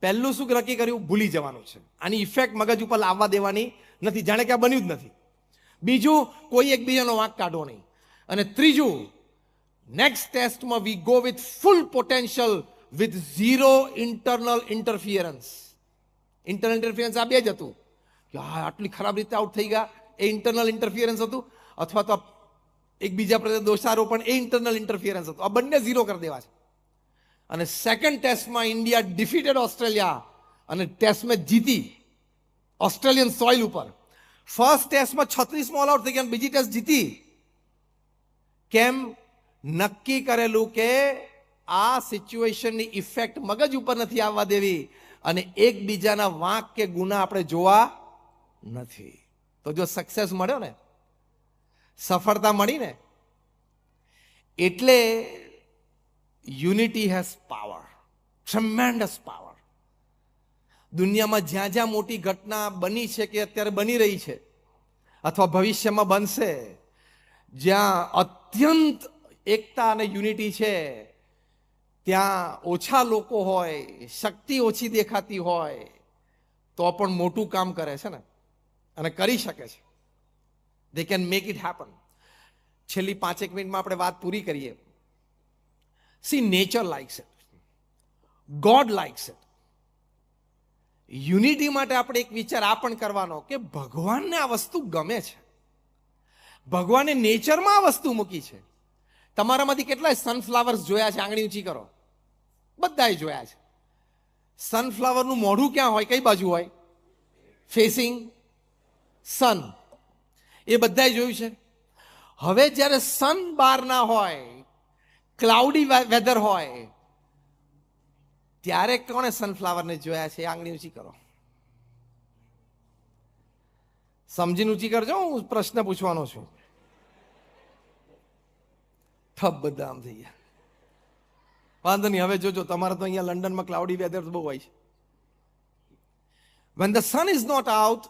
પહેલું શું નક્કી કર્યું? ભૂલી જવાનું છે. આની ઇફેક્ટ મગજ ઉપર લાવવા દેવાની નથી, જાણે કે આ બન્યું જ નથી. બીજું, કોઈ એકબીજાનો વાંક કાઢવો નહીં. અને ત્રીજું, નેક્સ્ટ ટેસ્ટમાં we go with full potential with zero internal interference. Internal interference આ બે જ હતું કે હા આટલી ખરાબ રીતે આઉટ થઈ ગયા, એ ઇન્ટરનલ ઇન્ટરફિયરન્સ હતું. અથવા તો એકબીજા પ્રત્યે દોષારોપણ, એ ઇન્ટરનલ ઇન્ટરફિયરન્સ હતું. આ બંને ઝીરો કરી દેવા છે. અને સેકન્ડ ટેસ્ટમાં ઇન્ડિયા ડિફીટેડ ઓસ્ટ્રેલિયા અને ટેસ્ટ મેચ જીતી ઓસ્ટ્રેલિયન સોઇલ ઉપર. ફર્સ્ટ ટેસ્ટમાં 36 ઓલ આઉટ થઈ ગયા, બીજી ટેસ્ટ જીતી. કેમ? નક્કી કરેલું કે આ સિચ્યુએશનની ઇફેક્ટ મગજ ઉપર નથી આવવા દેવી અને એકબીજાના વાંક કે ગુના આપણે જોવા નથી. તો જો સક્સેસ મળ્યો ને, સફળતા મળી ને, એટલે unity has power, tremendous power. દુનિયામાં જ્યાં જ્યાં મોટી ઘટના બની છે કે અત્યારે બની રહી છે અથવા ભવિષ્યમાં બનશે, જ્યાં અત્યંત એકતા અને યુનિટી છે, ત્યાં ઓછા લોકો હોય, શક્તિ ઓછી દેખાતી હોય, તો પણ મોટું કામ કરે છે ને, અને કરી શકે છે. They can make it happen. છેલ્લી 5 મિનિટમાં આપણે વાત પૂરી કરીએ. C, nature likes it, God likes it. Unity માટે આપણે એક વિચાર આ પણ કરવાનો કે ભગવાનને આ વસ્તુ ગમે છે. ભગવાને નેચરમાં આ વસ્તુ મૂકી છે. તમારામાંથી કેટલાય સનફ્લાવર્સ જોયા છે? આંગળી ઊંચી કરો. બધાએ જોયા છે. સનફ્લાવરનું મોઢું ક્યાં હોય? કઈ બાજુ હોય? ફેસિંગ સન. એ બધાએ જોયું છે. હવે જ્યારે સન બહાર ના હોય, ક્લાઉડી વેધર હોય, ત્યારે કોણે સનફ્લાવરને જોયા છે? આંગળી ઊંચી કરો. સમજીને ઊંચી કરજો, હું પ્રશ્ન પૂછવાનો છું. થપ બધા આમ થઈ ગયા. વાંધો નહીં, હવે જોજો, તમારે તો અહીંયા લંડનમાં ક્લાઉડી વેધર બહુ હોય છે. when the sun is not out,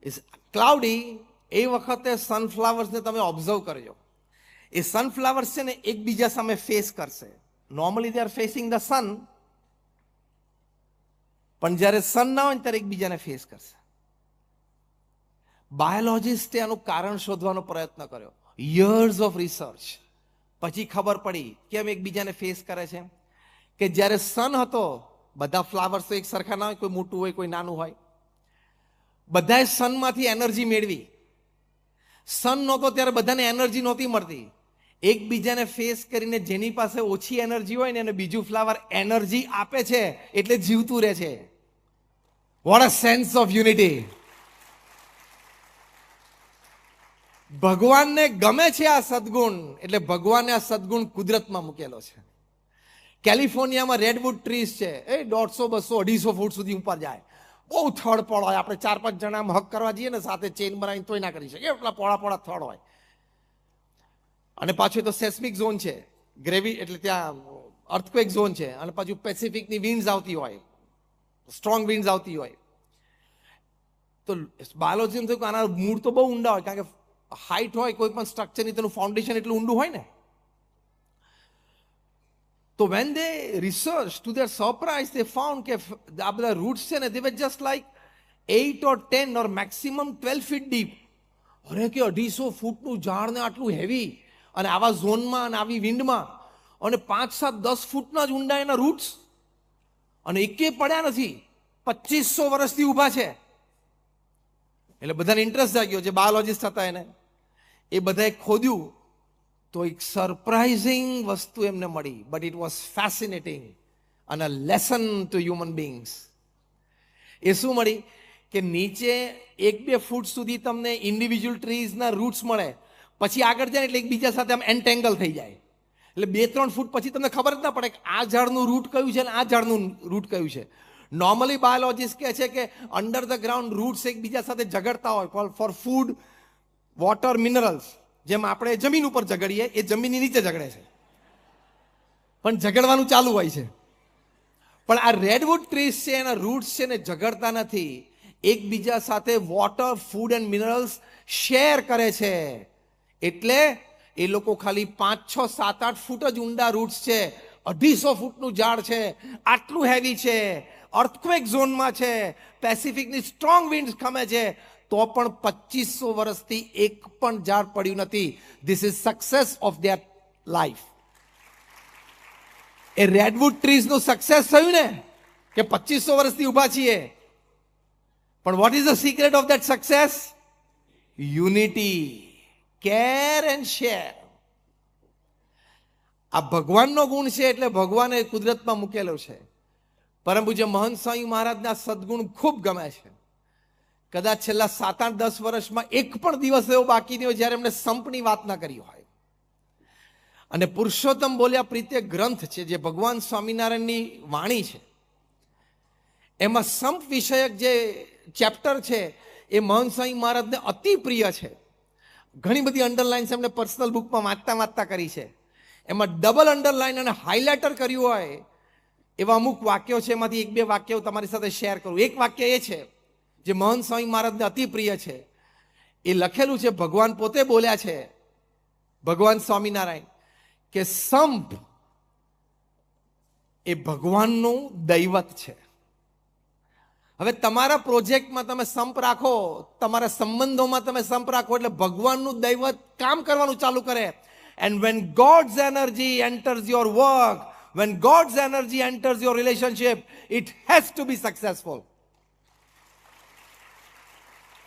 is cloudy, એ વખતે સનફ્લાવર્સને તમે ઓબ્ઝર્વ કરજો. એ સનફ્લાવર્સ છે ને એકબીજા સામે ફેસ કરશે. Normally they are facing the sun, પણ જ્યારે સન ના હોય ત્યારે એકબીજાને ફેસ કરશે. બાયોલોજિસ્ટે આનું કારણ શોધવાનો પ્રયત્ન કર્યો, યર્સ ઓફ રિસર્ચ. પછી ખબર પડી કેમ એકબીજાને ફેસ કરે છે. કે જ્યારે સન હતો, બધા ફ્લાવર્સ તો એક સરખા ના હોય, કોઈ મોટું હોય, કોઈ નાનું હોય. બધાએ સનમાંથી એનર્જી મેળવી. સન નહોતો ત્યારે બધાને એનર્જી નહોતી મળતી. એકબીજાને ફેસ કરીને જેની પાસે ઓછી એનર્જી હોય ને એને બીજું ફ્લાવર એનર્જી આપે છે, એટલે જીવતું રહે છે. What a sense of unity. ભગવાનને ગમે છે આ સદગુણ, એટલે ભગવાને આ સદગુણ કુદરતમાં મૂકેલો છે. કેલિફોર્નિયામાં રેડવુડ ટ્રીઝ છે, એ 150, 200, 250 ફૂટ સુધી ઉપર જાય. બહુ થડ પડ હોય. આપણે 4-5 જણા હક કરવા જઈએ ને સાથે ચેન બનાવીને તોય ના કરી શકીએ, એટલા પોળા થડ હોય. અને પાછું તો સેસ્મિક ઝોન છે, ગ્રેવી એટલે ત્યાં અર્થક્વેક ઝોન છે. અને પાછું પેસિફિકની વિન્ડ્સ આવતી હોય, સ્ટ્રોંગ વિન્ડ્સ આવતી હોય. તો બાયોલોજી થયું કે આના મૂળ તો બહુ ઊંડા હોય, કારણ કે હાઈટ હોય કોઈ પણ સ્ટ્રક્ચરની, તેનું ફાઉન્ડેશન એટલું ઊંડું હોય ને. તો when they research, to their surprise they found કે આ બધા રૂટ્સ છે ને, they were just like 8 or 10 or maximum 12 feet deep. અરે કે 250 ફૂટનું ઝાડ ને આટલું હેવી, અને આવા ઝોનમાં અને આવી વિન્ડમાં, અને 5, 7, 10 ફૂટના જ ઊંડા એના રૂટ્સ, અને એકે પડ્યા નથી. 2500 વર્ષથી ઊભા છે. એટલે બધાને ઇન્ટરેસ્ટ જાગ્યો, જે બાયોલોજિસ્ટ હતા એને. એ બધાએ ખોદ્યું તો એક સરપ્રાઇઝિંગ વસ્તુ એમને મળી. બટ ઇટ વોઝ ફેસિનેટિંગ અને લેસન ટુ હ્યુમન બીંગ્સ. એ શું મળી? કે નીચે 1-2 ફૂટ સુધી તમને ઇન્ડિવિજ્યુઅલ ટ્રીઝના રૂટ્સ મળે, પછી આગળ જાય એટલે એકબીજા સાથે આમ એન્ટેંગલ થઈ જાય, એટલે 2-3 ફૂટ પછી તમને ખબર જ ના પડે કે આ ઝાડનું રૂટ કયું છે અને આ ઝાડનું રૂટ કયું છે. નોર્મલી બાયોલોજીસ્ટ કહે છે કે અંડર ધ ગ્રાઉન્ડ રૂટ્સ એકબીજા સાથે ઝઘડતા હોય ફોર ફૂડ, વોટર, મિનરલ્સ. જેમ આપણે જમીન ઉપર ઝઘડીએ એ જમીનની નીચે ઝઘડે છે, પણ ઝઘડવાનું ચાલુ હોય છે. પણ આ રેડવુડ ટ્રીઝ છે એના રૂટ્સ છે ને ઝઘડતા નથી, એકબીજા સાથે water, food and minerals share કરે છે. એટલે એ લોકો ખાલી 5, 6, 7, 8 ફૂટ જ ઊંડા રૂટ્સ છે, 250 ફૂટનું ઝાડ છે, આટલું હેવી છે, અર્થક્વેક ઝોનમાં છે, પેસિફિકની સ્ટ્રોંગ વિન્ડ્સ ખમે છે, તો પણ 2500 વર્ષથી એક પણ ઝાડ પડ્યું નથી. This is success of their life. એ રેડવુડ ટ્રીઝનું સક્સેસ થયું ને કે 2500 વર્ષથી ઊભા છીએ. પણ what is the secret of that success? Unity, care and share. આ ભગવાનનો ગુણ છે, એટલે ભગવાને કુદરતમાં મૂકેલો છે. પરમ પૂજ્ય મહંત સ્વામી મહારાજના સદગુણ ખૂબ ગમે છે. કદાચ છેલ્લા 7-8-10 વર્ષમાં એક પણ દિવસ એવો બાકી નહીં હોય જ્યારે એમણે સંપની વાત ના કરી હોય. અને પુરુષોત્તમ બોલ્યા પ્રીત્ય ગ્રંથ છે જે ભગવાન સ્વામિનારાયણની વાણી છે, એમાં સંપ વિષયક જે ચેપ્ટર છે એ મહંત સ્વામી મહારાજને અતિ પ્રિય છે. ઘણી બધી અંડરલાઇન્સ એમને પર્સનલ બુકમાં વાંચતા કરી છે. એમાં ડબલ અંડરલાઇન અને હાઇલાઇટર કર્યું હોય એવા અમુક વાક્યો છે. એમાંથી 1-2 વાક્યો તમારી સાથે શેર કરું. એક વાક્ય એ છે જે મહંત સ્વામી મહારાજને અતિ પ્રિય છે. એ લખેલું છે, ભગવાન પોતે બોલ્યા છે, ભગવાન સ્વામિનારાયણ, કે સંપ એ ભગવાનનું દૈવત છે. હવે તમારા પ્રોજેક્ટમાં તમે સંપ રાખો, તમારા સંબંધોમાં તમે સંપ રાખો, એટલે ભગવાનનું દૈવત કામ કરવાનું ચાલુ કરે. And when gods energy enters your work, when God's energy enters your relationship, it has to be successful.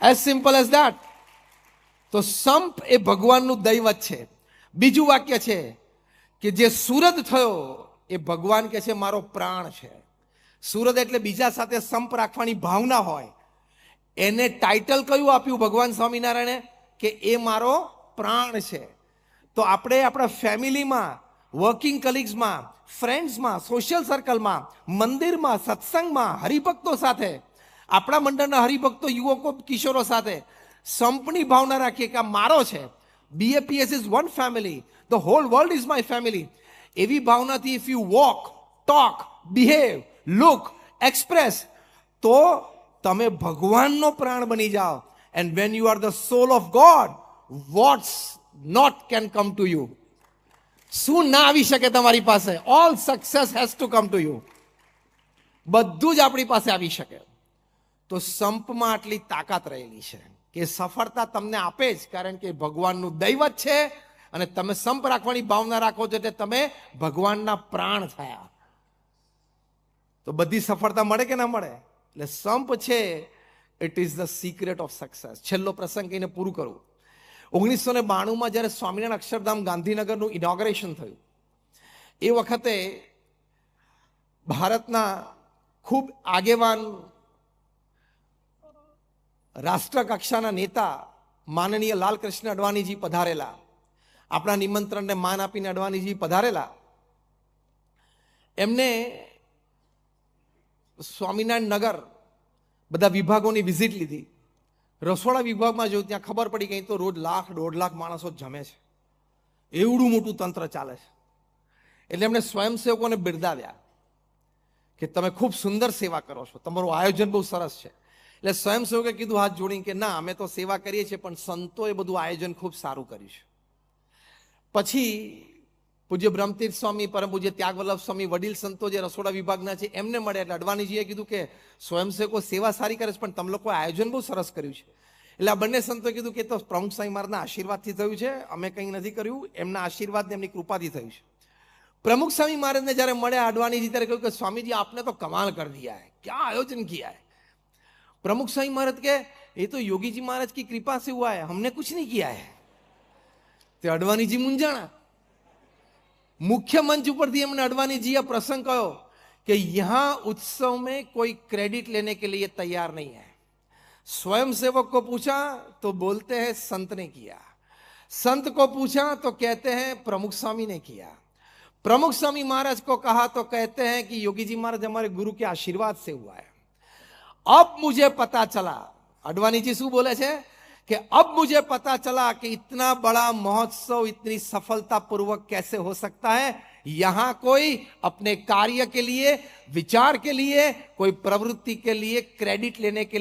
As simple as that. તો સંપ એ ભગવાનનું દૈવત છે. બીજું વાક્ય છે કે જે સુરદ થયો એ ભગવાન કહે છે મારો પ્રાણ છે. સુરદ એટલે બીજા સાથે સંપ રાખવાની ભાવના હોય. એને ટાઇટલ કયું આપ્યું ભગવાન સ્વામિનારાયણે? કે એ મારો પ્રાણ છે. તો આપણે આપણા ફેમિલીમાં, વર્કિંગ કલીગ્સમાં, ફ્રેન્ડ્સમાં, સોશિયલ સર્કલમાં, મંદિરમાં, સત્સંગમાં, હરિભક્તો સાથે, આપણા મંડળના હરિભક્તો, યુવકો, કિશોરો સાથે સંપની ભાવના રાખીએ કે આ મારો છે. BAPS is one family, the whole world is my family. એવી ભાવનાથી if you walk, talk, behave, look, express, તો તમે ભગવાનનો પ્રાણ બની જાઓ. And when you are the soul of God, what's not can come to you. શું ના આવી શકે તમારી પાસે? All success has to come to you. બધું જ આપણી પાસે આવી શકે. તો સંપમાં આટલી તાકાત રહેલી છે કે સફળતા તમને આપે જ, કારણ કે ભગવાનનું દૈવત છે અને તમે સંપ રાખવાની ભાવના રાખો છો એટલે તમે ભગવાનના પ્રાણ થયા. તો બધી સફળતા મળે કે ના મળે? એટલે સંપ છે, it is the secret of success. છેલ્લો પ્રસંગ કહીને પૂરું કરું. 1992માં જ્યારે સ્વામિનારાયણ અક્ષરધામ ગાંધીનગરનું ઇનોગ્રેશન થયું, એ વખતે ભારતના ખૂબ આગેવાન રાષ્ટ્ર કક્ષાના નેતા માનનીય લાલકૃષ્ણ અડવાણીજી પધારેલા. આપણા નિમંત્રણને માન આપીને અડવાણીજી પધારેલા. એમને સ્વામિનારાયણ નગર બધા વિભાગોની વિઝિટ લીધી. રસોડા વિભાગમાં જોયું ત્યાં ખબર પડી ગઈ તો રોજ 1,00,000-1.5 લાખ માણસો જમે છે. એવડું મોટું તંત્ર ચાલે છે. એટલે એમણે સ્વયંસેવકોને બિરદાવ્યા કે તમે ખૂબ સુંદર સેવા કરો છો, તમારું આયોજન બહુ સરસ છે. એટલે સ્વયંસેવકે કીધું હાથ જોડીને કે ના, અમે તો સેવા કરીએ છીએ, પણ સંતોએ બધું આયોજન ખૂબ સારું કર્યું છે. પછી પૂજ્ય બ્રહ્મતીર્થ સ્વામી, પરમ પૂજ્ય ત્યાગવલ્લભ સ્વામી, વડીલ સંતો જે રસોડા વિભાગના છે એમને મળ્યા. એટલે અડવાણીજીએ કીધું કે સ્વયંસેવકો સેવા સારી કરે છે, પણ તમે લોકો આયોજન બહુ સરસ કર્યું છે. એટલે આ બંને સંતોએ કીધું કે તો પ્રમુખ સ્વામી મહારાજના આશીર્વાદથી થયું છે, અમે કંઈ નથી કર્યું, એમના આશીર્વાદ ને એમની કૃપાથી થયું છે. પ્રમુખ સ્વામી મહારાજને જ્યારે મળ્યા અડવાણીજી ત્યારે કહ્યું કે સ્વામીજી આપને તો કમાલ કર દિયા है, क्या आयोजन किया है. प्रमुख स्वामी महाराज के ये तो योगी जी महाराज की कृपा से हुआ है, हमने कुछ नहीं किया है. तो अडवाणी जी मुंजाणा. मुख्य मंच ऊपर थी हमने अडवाणी जी આ પ્રસંગ કહ્યો कि यहाँ उत्सव में कोई क्रेडिट लेने के लिए तैयार नहीं है. स्वयं सेवक को पूछा तो बोलते हैं संत ने किया, संत को पूछा तो कहते हैं प्रमुख स्वामी ने किया। प्रमुख स्वामी महाराज को कहा तो कहते हैं कि योगी जी महाराज हमारे गुरु के आशीर्वाद से हुआ है। अब मुझे पता चला, अडवाणी जी शू बोले छे कि अब मुझे पता चला कि इतना बड़ा महोत्सव इतनी सफलता पूर्वक कैसे हो सकता है। यहां कोई अपने कार्य के लिए, विचार के लिए, कोई प्रवृत्ति के लिए, क्रेडिट लेने के लिए